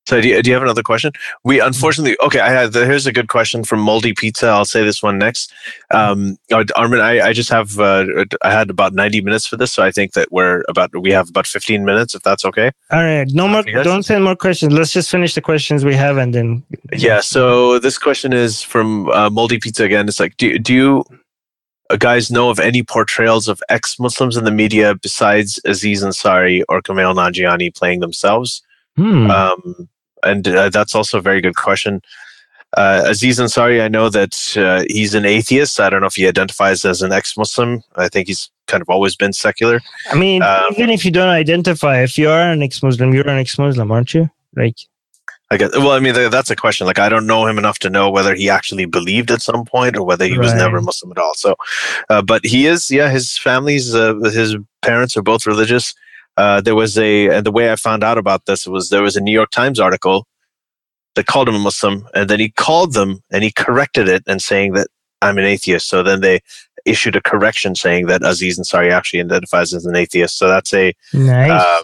So do you have another question? We unfortunately, okay, here's a good question from Moldy Pizza. I'll say this one next. Armin, I just have, I had about 90 minutes for this, so I think that we have about 15 minutes, if that's okay.
All right, no more, don't send more questions. Let's just finish the questions we have and then...
Yeah, so this question is from Moldy Pizza again. It's like, do you guys know of any portrayals of ex-Muslims in the media besides Aziz Ansari or Kumail Nanjiani playing themselves? And that's also a very good question. Aziz Ansari, I know that he's an atheist. I don't know if he identifies as an ex-Muslim. I think he's kind of always been secular.
I mean, even if you don't identify, if you are an ex-Muslim, you're an ex-Muslim, aren't you? Like,
I guess. Well, I mean, that's a question. Like, I don't know him enough to know whether he actually believed at some point or whether he was never Muslim at all. So, but he is. Yeah, his family's, his parents are both religious. There was and the way I found out about this was there was a New York Times article that called him a Muslim, and then he called them and he corrected it and saying that I'm an atheist. So then they issued a correction saying that Aziz Ansari actually identifies as an atheist. So that's a
nice.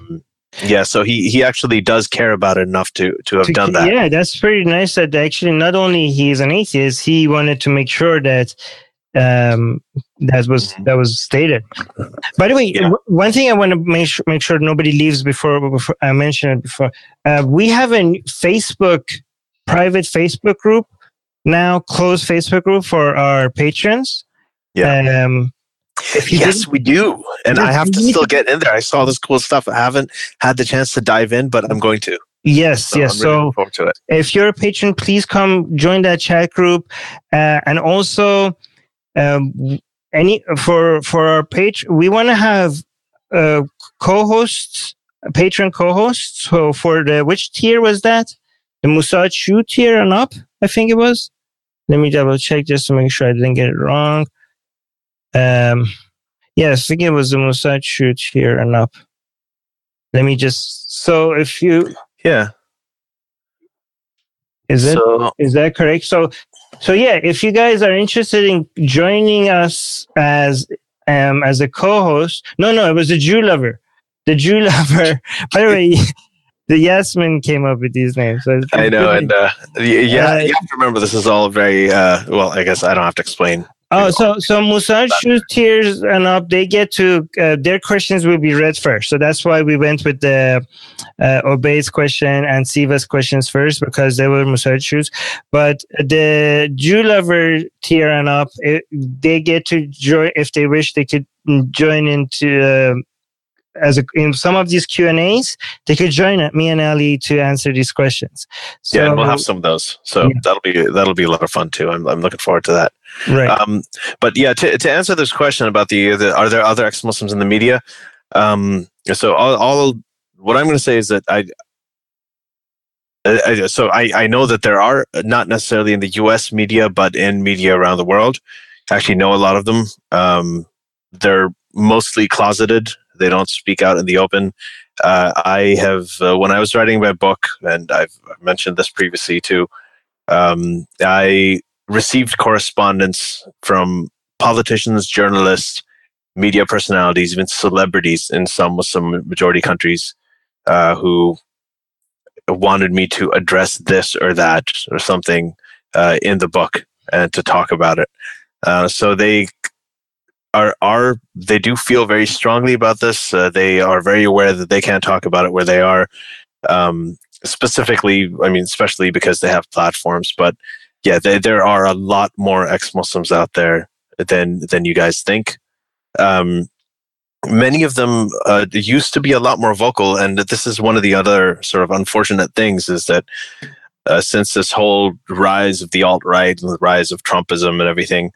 Yeah, so he actually does care about it enough to have done that.
Yeah, that's pretty nice that actually not only he is an atheist, he wanted to make sure that that was stated. By the way, one thing I want to make sure nobody leaves before I mentioned it before. We have a private Facebook group now, closed Facebook group for our patrons.
Yeah. Yes, we do. And I have to still get in there. I saw this cool stuff. I haven't had the chance to dive in, but I'm going to.
Yes.
I'm really looking forward to it.
If you're a patron, please come join that chat group. And also, for our page, we want to have co-hosts, patron co-hosts. So for which tier was that? The Mossad Shoe tier and up, I think it was. Let me double check just to make sure I didn't get it wrong. Yeah, I think it was the Mossad Shoe tier and up. Let me just. So if you.
Yeah.
Is that correct? So yeah, if you guys are interested in joining us as a co-host, no, it was the Jew Lover. The Jew Lover. By the way, the Yasmin came up with these names. So
I know, and you have to remember this is all very well. I guess I don't have to explain.
Oh, so Mossad Shoe tiers and up, they get to their questions will be read first. So that's why we went with the Obeid's question and Siva's questions first, because they were Mossad Shoes. But the Jew Lover tier and up, they get to join if they wish. They could join into in some of these Q&As. They could join me and Ali to answer these questions. So,
yeah, and we'll have some of those. So that'll be a lot of fun too. I'm looking forward to that.
Right.
But yeah, to answer this question about are there other ex-Muslims in the media? So what I'm going to say is that I know that there are, not necessarily in the U.S. media, but in media around the world. I actually know a lot of them. They're mostly closeted. They don't speak out in the open. I have, when I was writing my book, and I've mentioned this previously too, I received correspondence from politicians, journalists, media personalities, even celebrities in some Muslim majority countries who wanted me to address this or that or something in the book and to talk about it. So they they do feel very strongly about this. They are very aware that they can't talk about it where they are. Specifically, I mean, especially because they have platforms. But yeah, there are a lot more ex-Muslims out there than you guys think. Many of them used to be a lot more vocal, and this is one of the other sort of unfortunate things is that since this whole rise of the alt-right and the rise of Trumpism and everything,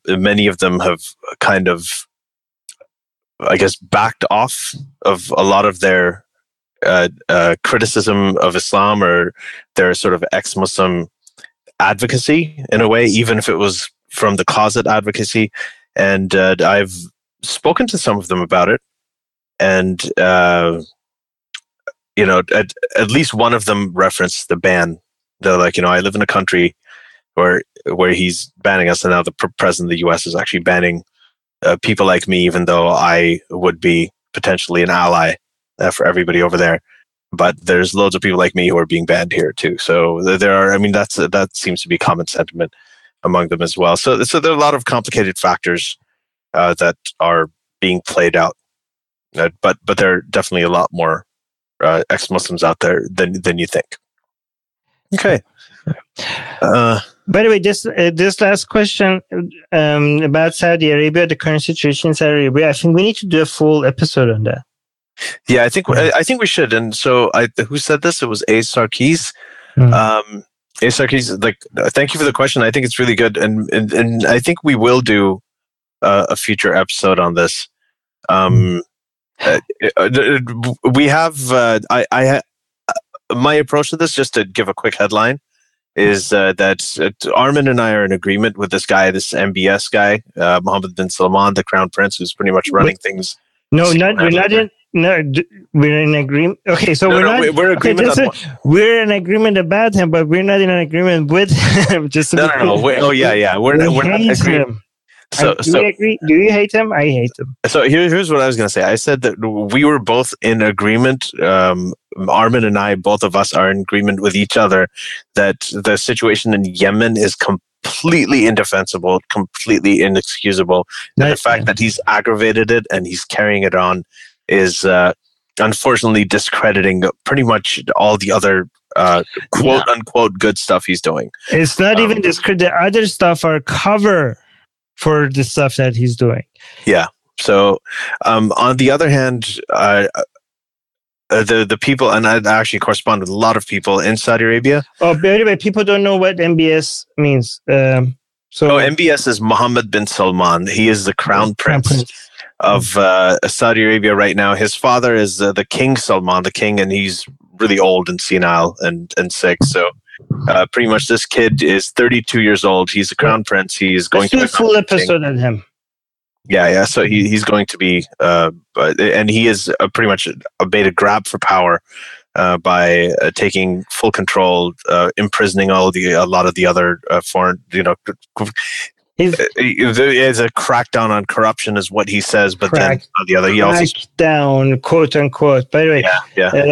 many of them have kind of, I guess, backed off of a lot of their criticism of Islam or their sort of ex-Muslim advocacy in a way, even if it was from the closet advocacy. And I've spoken to some of them about it. And, at least one of them referenced the ban. They're like, I live in a country where he's banning us, and now the president of the U.S. is actually banning people like me, even though I would be potentially an ally for everybody over there. But there's loads of people like me who are being banned here too. So there are. I mean, that seems to be common sentiment among them as well. So there are a lot of complicated factors that are being played out. But there are definitely a lot more ex-Muslims out there than you think. Okay.
By the way, this last question about Saudi Arabia, the current situation in Saudi Arabia, I think we need to do a full episode on that.
Yeah, I think we should. And so, who said this? It was A. Sarkis. A. Sarkis, thank you for the question. I think it's really good, and I think we will do a future episode on this. We have my approach to this, just to give a quick headline, is that Armin and I are in agreement with this guy, this MBS guy, Mohammed bin Salman, the crown prince, who's pretty much running things.
We're in agreement. Okay, so we're in agreement about him, but we're not in an agreement with him.
We're not in agreement. So
we agree? Do you hate him? I hate him.
So here's what I was going to say. I said that we were both in agreement. Armin and I, both of us, are in agreement with each other that the situation in Yemen is completely indefensible, completely inexcusable. And the fact that he's aggravated it and he's carrying it on is unfortunately discrediting pretty much all the other quote unquote good stuff he's doing.
It's not even discredit. The other stuff are cover for the stuff that he's doing.
Yeah. So, on the other hand, the people, and I actually correspond with a lot of people in Saudi Arabia.
Oh, by the way, people don't know what MBS means.
MBS is Mohammed bin Salman. He is the crown prince of Saudi Arabia right now. His father is the King Salman, the king, and he's really old and senile and sick. So, pretty much this kid is 32 years old. He's a crown prince. He's going to be a
full episode on him.
Yeah. So he's going to be, and he is pretty much made a grab for power by taking full control, imprisoning a lot of the other foreign, It's a crackdown on corruption, is what he says. But then on the other, he also
crackdown, quote unquote. By the way,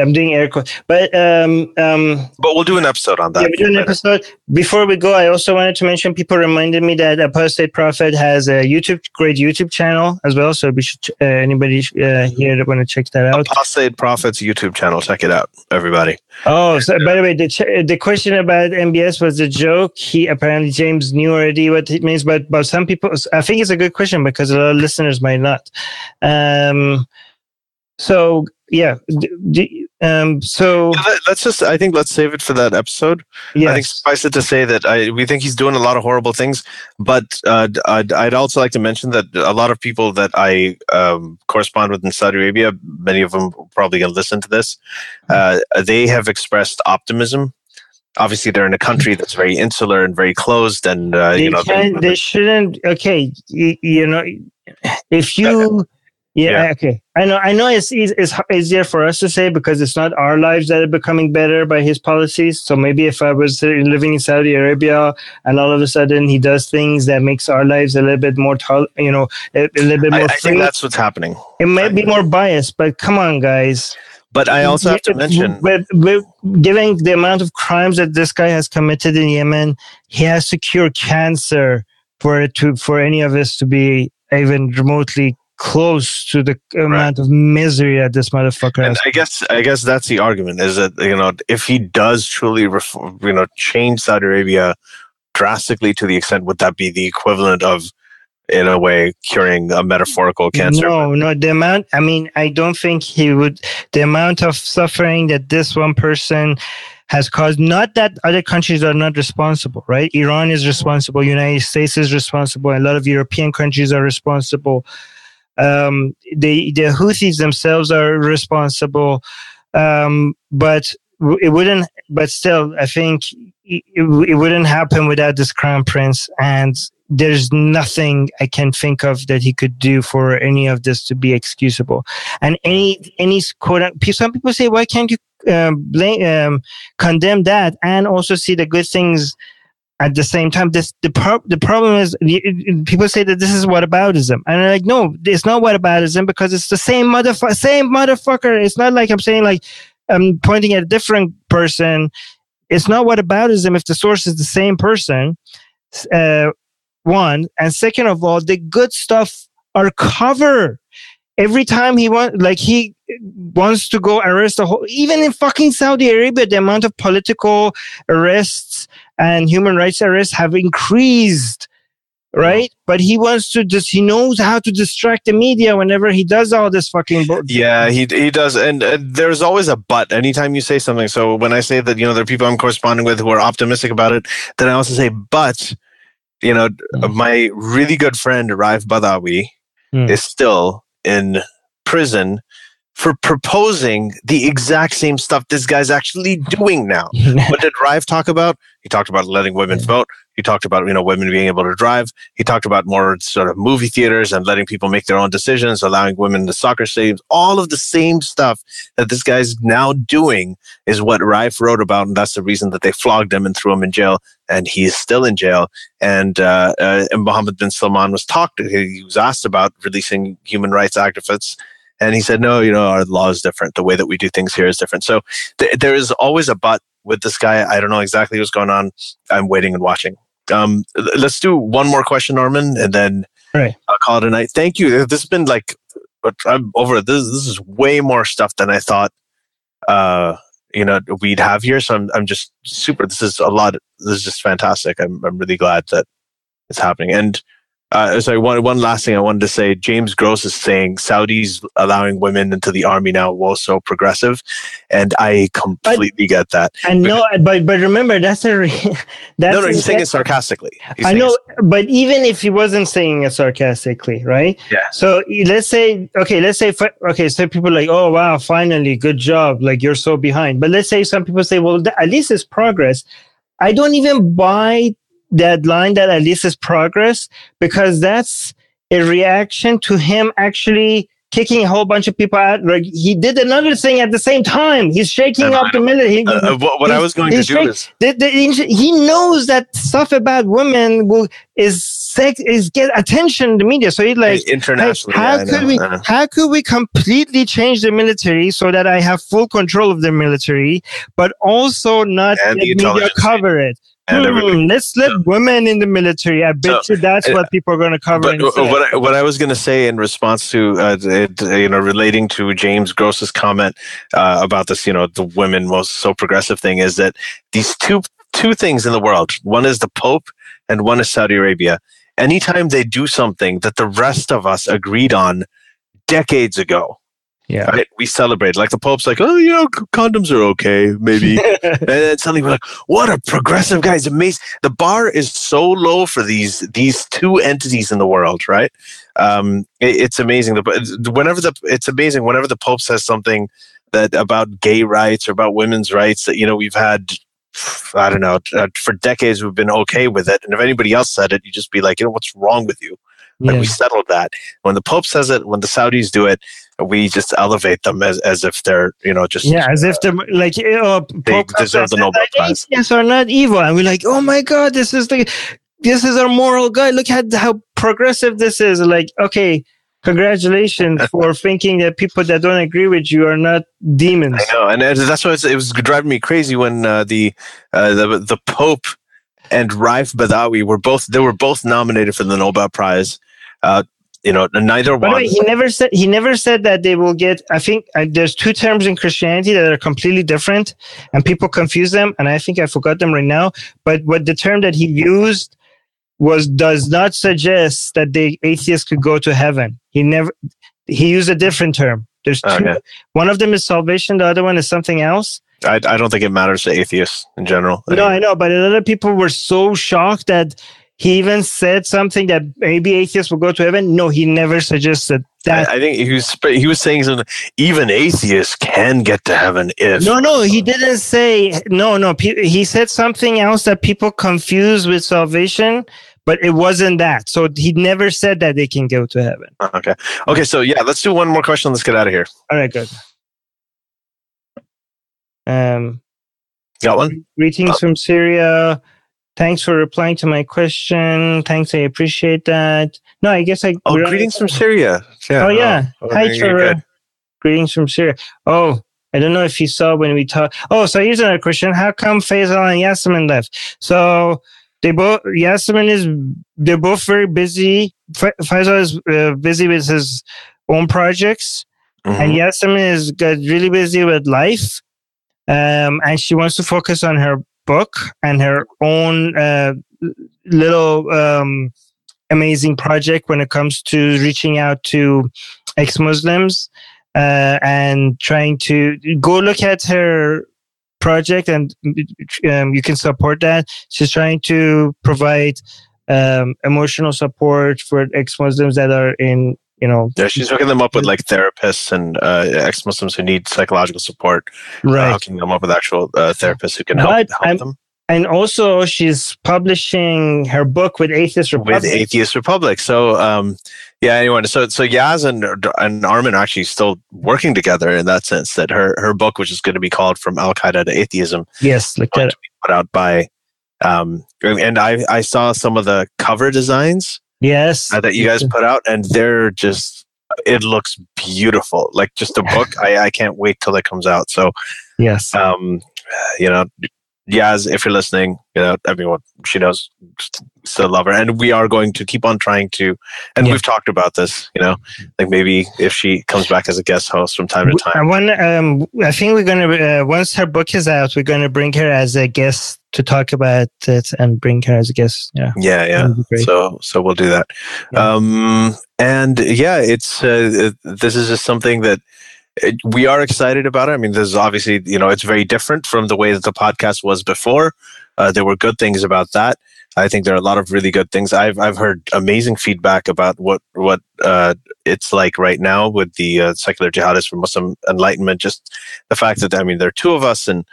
I'm doing air quotes. But
we'll do an episode on that.
Yeah, we'll do an episode. Before we go, I also wanted to mention. People reminded me that Apostate Prophet has a great YouTube channel as well. So we should anybody here that want to check that out.
Apostate Prophet's YouTube channel. Check it out, everybody.
Oh, so by the way, the question about MBS was a joke. Apparently James knew already what it means, but some people, I think it's a good question because a lot of listeners might not. So yeah.
Let's save it for that episode.
Yes.
I think suffice it to say that we think he's doing a lot of horrible things, but I'd also like to mention that a lot of people that I correspond with in Saudi Arabia, many of them are probably going to listen to this, they have expressed optimism. Obviously, they're in a country that's very insular and very closed, and
they shouldn't. Okay, if you. Okay. I know it's easier for us to say because it's not our lives that are becoming better by his policies. So maybe if I was living in Saudi Arabia and all of a sudden he does things that makes our lives a little bit more, a little bit more free.
I think that's what's happening.
It might be more biased, but come on, guys.
But I also have to mention,
given the amount of crimes that this guy has committed in Yemen, he has to cure cancer for any of us to be even remotely close to the amount of misery that this motherfucker has.
And I guess that's the argument, is that if he does truly change Saudi Arabia drastically, to the extent, would that be the equivalent of, in a way, curing a metaphorical cancer?
No, the amount, I don't think he would. The amount of suffering that this one person has caused, not that other countries are not responsible, right? Iran is responsible, United States is responsible, a lot of European countries are responsible. The Houthis themselves are responsible, but it wouldn't. But still, I think it wouldn't happen without this crown prince. And there's nothing I can think of that he could do for any of this to be excusable. And any quote, some people say, why can't you condemn that and also see the good things at the same time? The problem is people say that this is whataboutism, and I'm like, no, it's not whataboutism, because it's the same motherfucker. It's not like I'm saying like I'm pointing at a different person. It's not whataboutism if the source is the same person. One, and second of all, the good stuff are covered. Every time he wants to go arrest the whole, even in fucking Saudi Arabia, the amount of political arrests and human rights arrests have increased, right? But he wants to he knows how to distract the media whenever he does all this fucking.
Yeah, he does. And there's always a but anytime you say something. So when I say that, there are people I'm corresponding with who are optimistic about it, then I also say, but, my really good friend, Raif Badawi, is still in prison for proposing the exact same stuff this guy's actually doing now. What did Raif talk about? He talked about letting women vote. He talked about, women being able to drive. He talked about more sort of movie theaters and letting people make their own decisions, allowing women to soccer stadiums. All of the same stuff that this guy's now doing is what Raif wrote about, and that's the reason that they flogged him and threw him in jail, and he is still in jail. And Mohammed bin Salman he was asked about releasing human rights activists, and he said, no, our law is different. The way that we do things here is different. So there is always a but with this guy. I don't know exactly what's going on. I'm waiting and watching. Let's do one more question, Armin, and then I'll call it a night. Thank you. This has been I'm over this. This is way more stuff than I thought, we'd have here. So I'm just super. This is a lot. This is just fantastic. I'm really glad that it's happening. And sorry, one last thing I wanted to say. James Gross is saying Saudis allowing women into the army now was so progressive, and I completely get that.
And but remember, that's no,
he's saying it sarcastically.
But even if he wasn't saying it sarcastically, right?
Yeah.
So let's say so people are like, oh wow, finally, good job, like you're so behind. But let's say some people say, well, at least it's progress. I don't even buy that line that at least is progress, because that's a reaction to him actually kicking a whole bunch of people out. Like he did another thing at the same time. He's shaking up the military.
What I was going to do is
he knows that stuff about women is get attention in the media. So he's like,
internationally,
how could we completely change the military so that I have full control of the military, but also not let media cover it? Let's let women in the military. I bet you that's what people are going to cover.
What I was going to say in response to relating to James Gross's comment about this, the women most so progressive thing, is that these two things in the world, one is the Pope and one is Saudi Arabia. Anytime they do something that the rest of us agreed on decades ago, right? We celebrate. Like the Pope's like, oh, condoms are okay, maybe. And then suddenly we're like, what a progressive guy. It's amazing. The bar is so low for these two entities in the world, right? It's amazing. It's amazing whenever the Pope says something that about gay rights or about women's rights that, we've had, I don't know, for decades we've been okay with it. And if anybody else said it, you just be like, what's wrong with you? Like we settled that. When the Pope says it, when the Saudis do it, we just elevate them as if they're, as if they're like, they deserve the Nobel Prize.
Yes, are not evil, and we're like, oh my God, this is our moral guy. Look at how progressive this is. Like, okay, congratulations for thinking that people that don't agree with you are not demons.
I know, and that's why it was driving me crazy when the Pope and Raif Badawi were both nominated for the Nobel Prize. Neither one. By the way,
he never said that they will get. I think there's two terms in Christianity that are completely different, and people confuse them. And I think I forgot them right now. But what the term that he used does not suggest that the atheist could go to heaven. He used a different term. There's two. Okay. One of them is salvation. The other one is something else.
I don't think it matters to atheists in general.
No, I know, but other people were so shocked that he even said something that maybe atheists will go to heaven. No, he never suggested that.
I think he was saying something. Even atheists can get to heaven if.
No, he didn't say. No. He said something else that people confuse with salvation, but it wasn't that. So he never said that they can go to heaven.
Okay. So yeah, let's do one more question. Let's get out of here.
All right, good.
Got one?
Greetings from Syria. Thanks for replying to my question. Thanks, I appreciate that. No, I guess
greetings from Syria.
Yeah. Oh yeah. Hi, Trevor. Greetings from Syria. Oh, I don't know if you saw when we talked. Oh, so here's another question. How come Faisal and Yasmin left? So they're both very busy. Faisal is busy with his own projects, and Yasmin is got really busy with life. And she wants to focus on her book and her own little amazing project when it comes to reaching out to ex-Muslims and trying to go look at her project, and you can support that. She's trying to provide emotional support for ex-Muslims that are in,
Yeah, she's hooking them up with like therapists and ex-Muslims who need psychological support.
Right.
Hooking them up with actual therapists who can help them.
And also, she's publishing her book with Atheist Republic.
With Atheist Republic. So, anyway, so Yaz and Armin are actually still working together in that sense, that her book, which is going to be called From Al-Qaeda to Atheism.
Yes, look at it.
Put out by, and I saw some of the cover designs.
Yes.
That you guys put out, and they're just, it looks beautiful. Like just a book. I can't wait till it comes out. So,
yes.
Yaz, if you're listening, everyone, she knows, still love her. And we are going to keep on trying to, and we've talked about this, like maybe if she comes back as a guest host from time to time.
I think we're going to, once her book is out, we're going to bring her as a guest to talk about it and bring her as a guest.
Yeah. So we'll do that. This is just something that we are excited about it. I mean, this is obviously, it's very different from the way that the podcast was before. There were good things about that. I think there are a lot of really good things. I've heard amazing feedback about what it's like right now with the secular jihadists for Muslim enlightenment. Just the fact that, there are two of us, and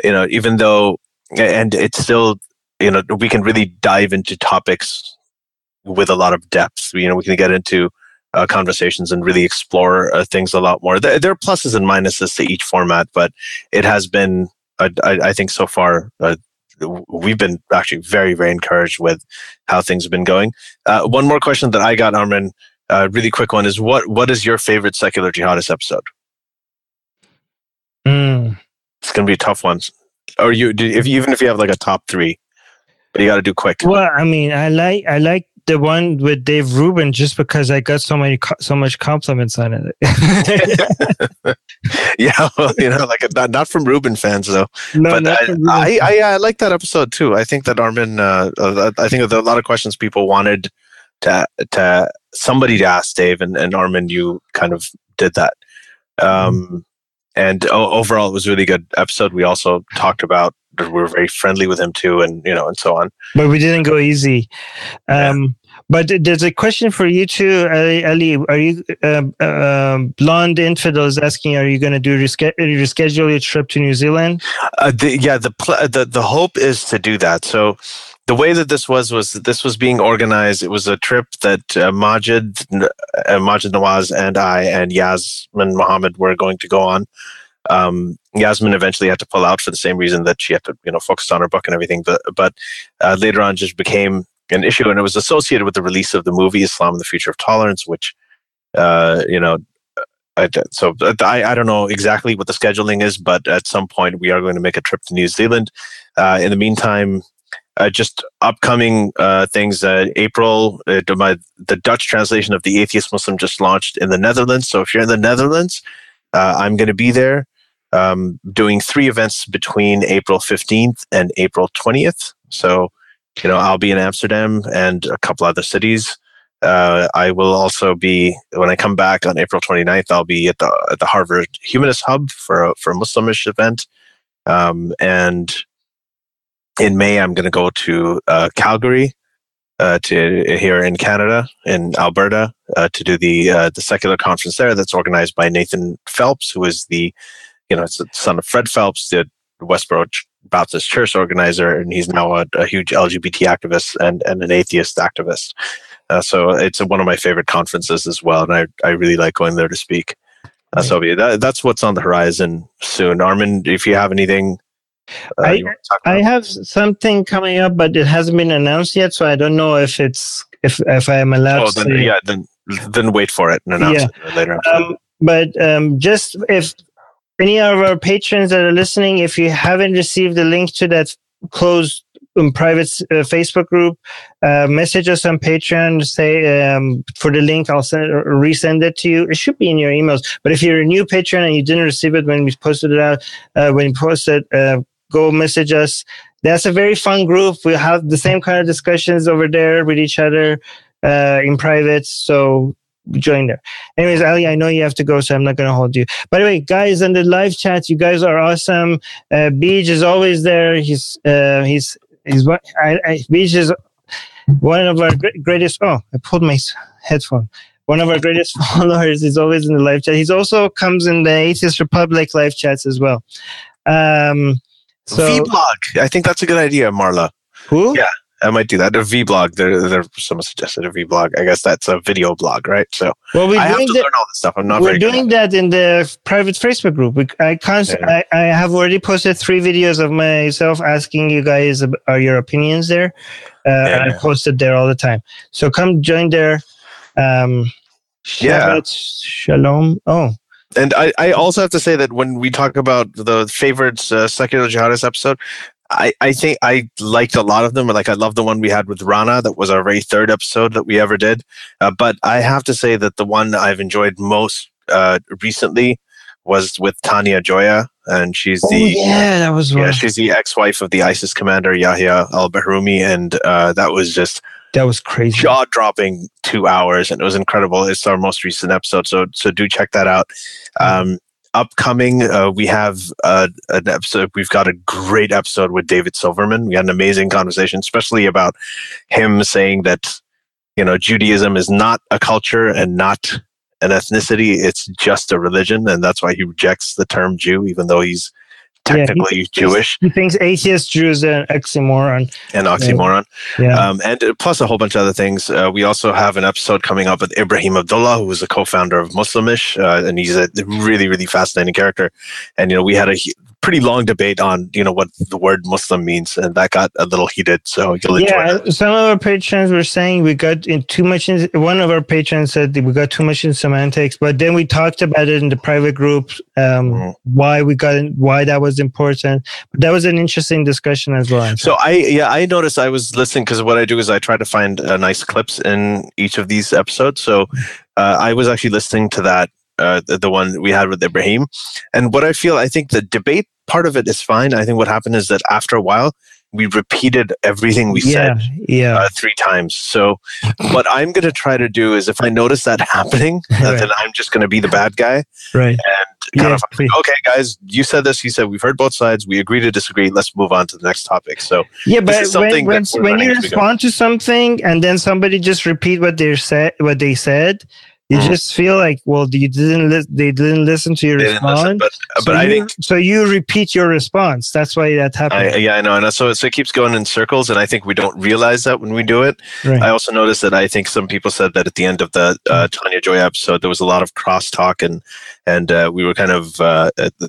even though, and it's still, we can really dive into topics with a lot of depth. We can get into conversations and really explore things a lot more. There are pluses and minuses to each format, but it has been, I think so far, we've been actually very, very encouraged with how things have been going. One more question that I got, Armin, really quick one, is what is your favorite secular jihadist episode? It's going to be a tough one. Or even if you have like a top three, but you got to do quick.
Well, I like the one with Dave Rubin just because I got so much compliments on it.
Yeah, well, not from Rubin fans though. No, but I like that episode too. I think that Armin, I think there are a lot of questions people wanted to somebody to ask Dave, and Armin, you kind of did that. And overall, it was a really good episode. We also talked about, we were very friendly with him too, and and so on.
But we didn't go easy. But there's a question for you too, Ali. Are you Blonde Infidel is asking? Are you going to reschedule your trip to New Zealand?
The hope is to do that. So the way that this was being organized. It was a trip that Majid Nawaz and I and Yasmin Mohammed were going to go on. Yasmin eventually had to pull out for the same reason that she had to, focus on her book and everything. But later on, just became an issue, and it was associated with the release of the movie Islam and the Future of Tolerance, which, I don't know exactly what the scheduling is, but at some point we are going to make a trip to New Zealand. In the meantime, just upcoming things. April, the Dutch translation of The Atheist Muslim just launched in the Netherlands. So if you're in the Netherlands, I'm going to be there doing 3 events between April 15th and April 20th. So, I'll be in Amsterdam and a couple other cities. I will also be, when I come back on April 29th, I'll be at the Harvard Humanist Hub for a Muslimish event. And in May, I'm going to go to Calgary, to here in Canada, in Alberta, to do the secular conference there that's organized by Nathan Phelps, who is it's the son of Fred Phelps, the Westboro Baptist church organizer, and he's now a huge LGBT activist and an atheist activist. So it's one of my favorite conferences as well, and I really like going there to speak. So that's what's on the horizon soon. Armin, if you have anything,
I have something coming up, but it hasn't been announced yet, so I don't know if I am allowed to say.
Yeah, then wait for it and announce it later.
But just if any of our patrons that are listening, if you haven't received the link to that closed private Facebook group, message us on Patreon, say for the link, I'll resend it to you. It should be in your emails. But if you're a new patron and you didn't receive it when we posted it out, go message us. That's a very fun group. We have the same kind of discussions over there with each other in private. So join there. Anyways, Ali, I know you have to go, so I'm not going to hold you. By the way, guys, in the live chat, you guys are awesome. Beej is always there. Beej is one of our greatest. Oh, I pulled my headphone. One of our greatest followers is always in the live chat. He's also comes in the Atheist Republic live chats as well.
Vblog. I think that's a good idea, Marla.
Who?
Yeah, I might do that. A Vblog. There someone suggested a Vblog. I guess that's a video blog, right? So I have to learn all this stuff. I'm not.
We're doing that in the private Facebook group. I have already posted 3 videos of myself asking you guys your opinions there. And I posted there all the time. So come join there. Shabbat Shalom. Oh.
And I also have to say that when we talk about the favorite secular jihadist episode, I think I liked a lot of them. Like I love the one we had with Rana. That was our very 3rd episode that we ever did. But I have to say that the one I've enjoyed most recently was with Tanya Joya, and she's she's the ex-wife of the ISIS commander Yahya al-Bahrumi, and that was crazy, jaw-dropping 2 hours, and it was incredible. It's our most recent episode, so do check that out. Upcoming, we have an episode. We've got a great episode with David Silverman. We had an amazing conversation, especially about him saying that Judaism is not a culture and not an ethnicity. It's just a religion, and that's why he rejects the term Jew, even though he's technically Jewish.
He thinks atheist Jews are an oxymoron.
And plus a whole bunch of other things. We also have an episode coming up with Ibrahim Abdullah, who is a co-founder of Muslimish, and he's a really, really fascinating character. And, we had a pretty long debate on, what the word Muslim means, and that got a little heated. So you'll enjoy it. Some
of our patrons were saying we got in too much. One of our patrons said that we got too much in semantics, but then we talked about it in the private group, why that was important. But that was an interesting discussion as well.
So I noticed I was listening, because what I do is I try to find nice clips in each of these episodes. So I was actually listening to that, the one we had with Ibrahim. And what I think the debate part of it is fine. I think what happened is that after a while, we repeated everything we said 3 times. So what I'm going to try to do is, if I notice that happening, then I'm just going to be the bad guy.
Right.
And okay, guys, you said this, you said, we've heard both sides. We agree to disagree. Let's move on to the next topic. So
but when you respond to something and then somebody just repeat what they said, you just feel like, well, they didn't listen to your response. So you repeat your response. That's why that happens.
I know. And so it keeps going in circles, and I think we don't realize that when we do it. Right. I also noticed that I think some people said that at the end of the Tanya Joy episode, there was a lot of crosstalk, and we were kind of,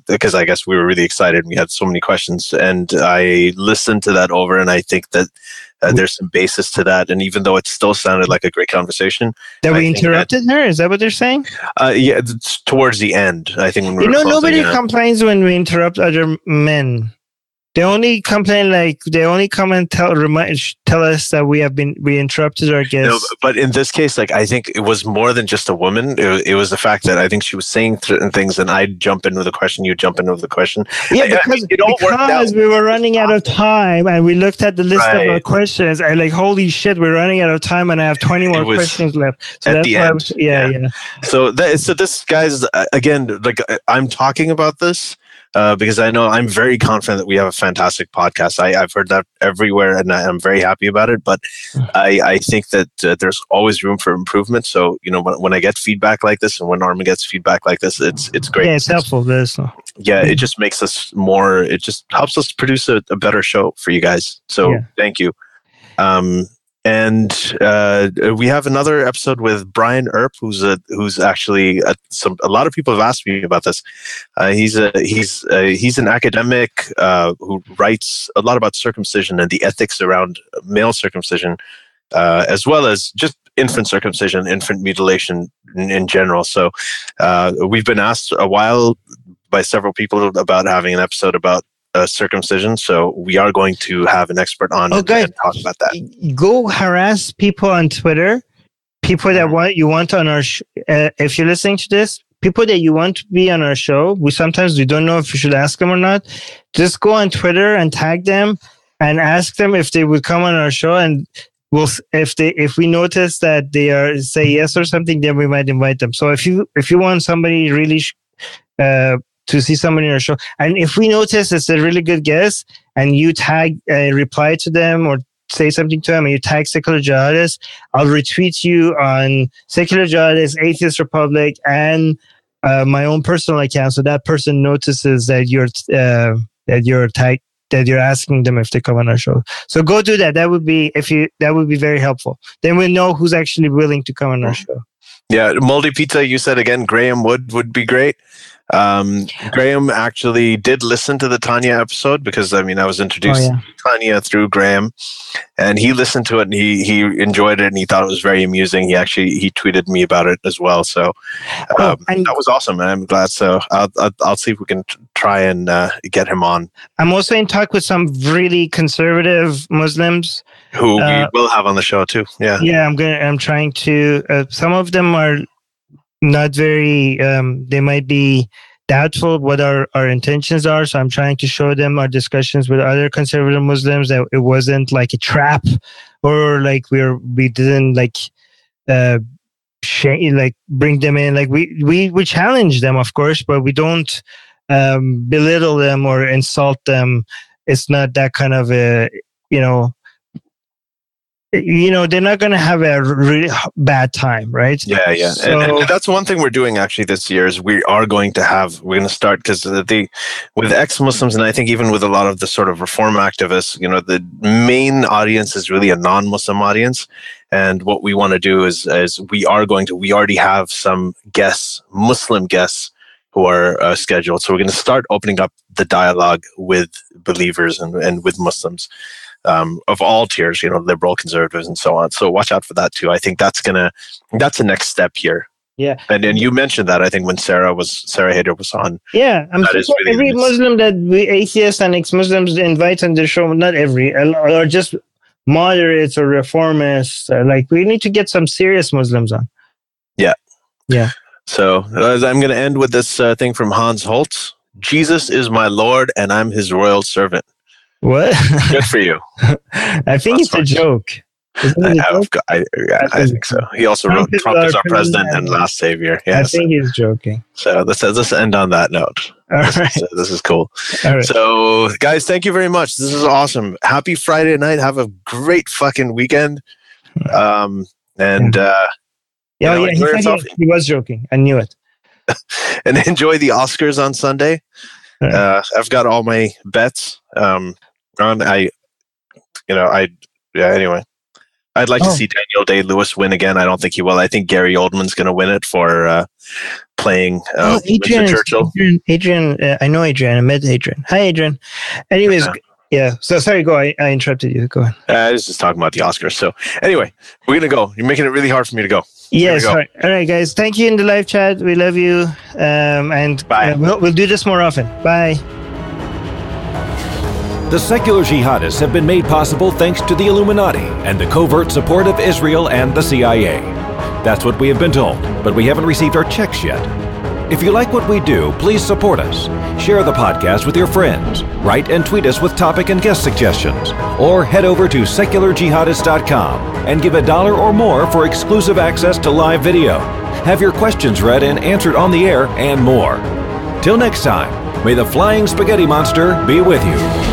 because I guess we were really excited. We had so many questions, and I listened to that over, and I think that there's some basis to that. And even though it still sounded like a great conversation,
that we interrupted her. Is that what they're saying?
It's towards the end, I think. When we were
nobody complains when we interrupt other men. They only complain, they only come and tell us that we interrupted our guest.
No, but in this case, I think it was more than just a woman. It was the fact that I think she was saying certain things, and I'd jump in with a question, you jump in with a question.
Yeah, because we were running out of time, and we looked at the list of our questions, and holy shit, we're running out of time, and I have 20 more questions left. So
at the end. So this, guys, again, I'm talking about this. because I know I'm very confident that we have a fantastic podcast. I've heard that everywhere, and I'm very happy about it. But I think that there's always room for improvement. So, when I get feedback like this, and when Armin gets feedback like this, it's great.
Yeah, it's helpful.
It just makes us more. It just helps us produce a better show for you guys. So thank you. And we have another episode with Brian Earp, who's actually a lot of people have asked me about this. He's an academic who writes a lot about circumcision and the ethics around male circumcision, as well as just infant circumcision, infant mutilation in general. So we've been asked a while by several people about having an episode about circumcision, so we are going to have an expert on and talk about that.
Go harass people on Twitter, people that you want on our if you're listening to this, people that you want to be on our show. We don't know if we should ask them or not. Just go on Twitter and tag them and ask them if they would come on our show, and if we notice that they say yes or something, then we might invite them. So if you want somebody really to see somebody in our show, and if we notice it's a really good guest and you reply to them or say something to them and you tag Secular Jihadist, I'll retweet you on Secular Jihadist, Atheist Republic, and my own personal account, so that person notices that you're asking them if they come on our show. So go do that. That would be very helpful. Then we'll know who's actually willing to come on our show.
Yeah, Moldy Pizza, you said again, Graham would be great. Graham actually did listen to the Tanya episode, because I was introduced to Tanya through Graham, and he listened to it and he enjoyed it and he thought it was very amusing. He tweeted me about it as well. So that was awesome, and I'm glad. So I'll see if we can try and get him on.
I'm also in talk with some really conservative Muslims
who we will have on the show too. Yeah.
I'm trying to. Some of them are not very. They might be doubtful what our intentions are. So I'm trying to show them our discussions with other conservative Muslims that it wasn't like a trap, or like we didn't bring them in. Like we challenge them, of course, but we don't belittle them or insult them. It's not that kind of a they're not going to have a really bad time, right?
Yeah. So, and that's one thing we're doing actually this year is we're going to start, because with ex-Muslims, and I think even with a lot of the sort of reform activists, the main audience is really a non-Muslim audience. And what we want to do is we already have some guests, Muslim guests, who are scheduled. So we're going to start opening up the dialogue with believers and with Muslims. Of all tiers, liberal, conservatives, and so on. So watch out for that too. I think that's the next step here.
Yeah.
And you mentioned that, I think, when Sarah Hader was on.
Yeah. I'm sure really every Muslim that we atheists and ex-Muslims invite on the show, not every, or just moderates or reformists. We need to get some serious Muslims on.
Yeah.
Yeah.
So I'm going to end with this thing from Hans Holtz. Jesus is my Lord and I'm his royal servant.
What?
Good for you.
I think it's a joke.
I think so. He also wrote Trump is our president and last savior. Yeah,
I think he's joking.
So let's end on that note. This is cool.
All right.
So guys, thank you very much. This is awesome. Happy Friday night. Have a great fucking weekend.
He was joking. I knew it.
And enjoy the Oscars on Sunday. I've got all my bets. Anyway, I'd like to see Daniel Day-Lewis win again. I don't think he will. I think Gary Oldman's going to win it for playing Winston Churchill.
Adrian, I know Adrian. I met Adrian. Hi, Adrian. Anyways, so sorry, go. I interrupted you. Go on.
I was just talking about the Oscars. So anyway, we're going to go. You're making it really hard for me to go.
Yes. All right, guys. Thank you in the live chat. We love you. And
bye.
We'll do this more often. Bye.
The Secular Jihadists have been made possible thanks to the Illuminati and the covert support of Israel and the CIA. That's what we have been told, but we haven't received our checks yet. If you like what we do, please support us. Share the podcast with your friends. Write and tweet us with topic and guest suggestions. Or head over to secularjihadist.com and give $1 or more for exclusive access to live video. Have your questions read and answered on the air and more. Till next time, May the flying spaghetti monster be with you.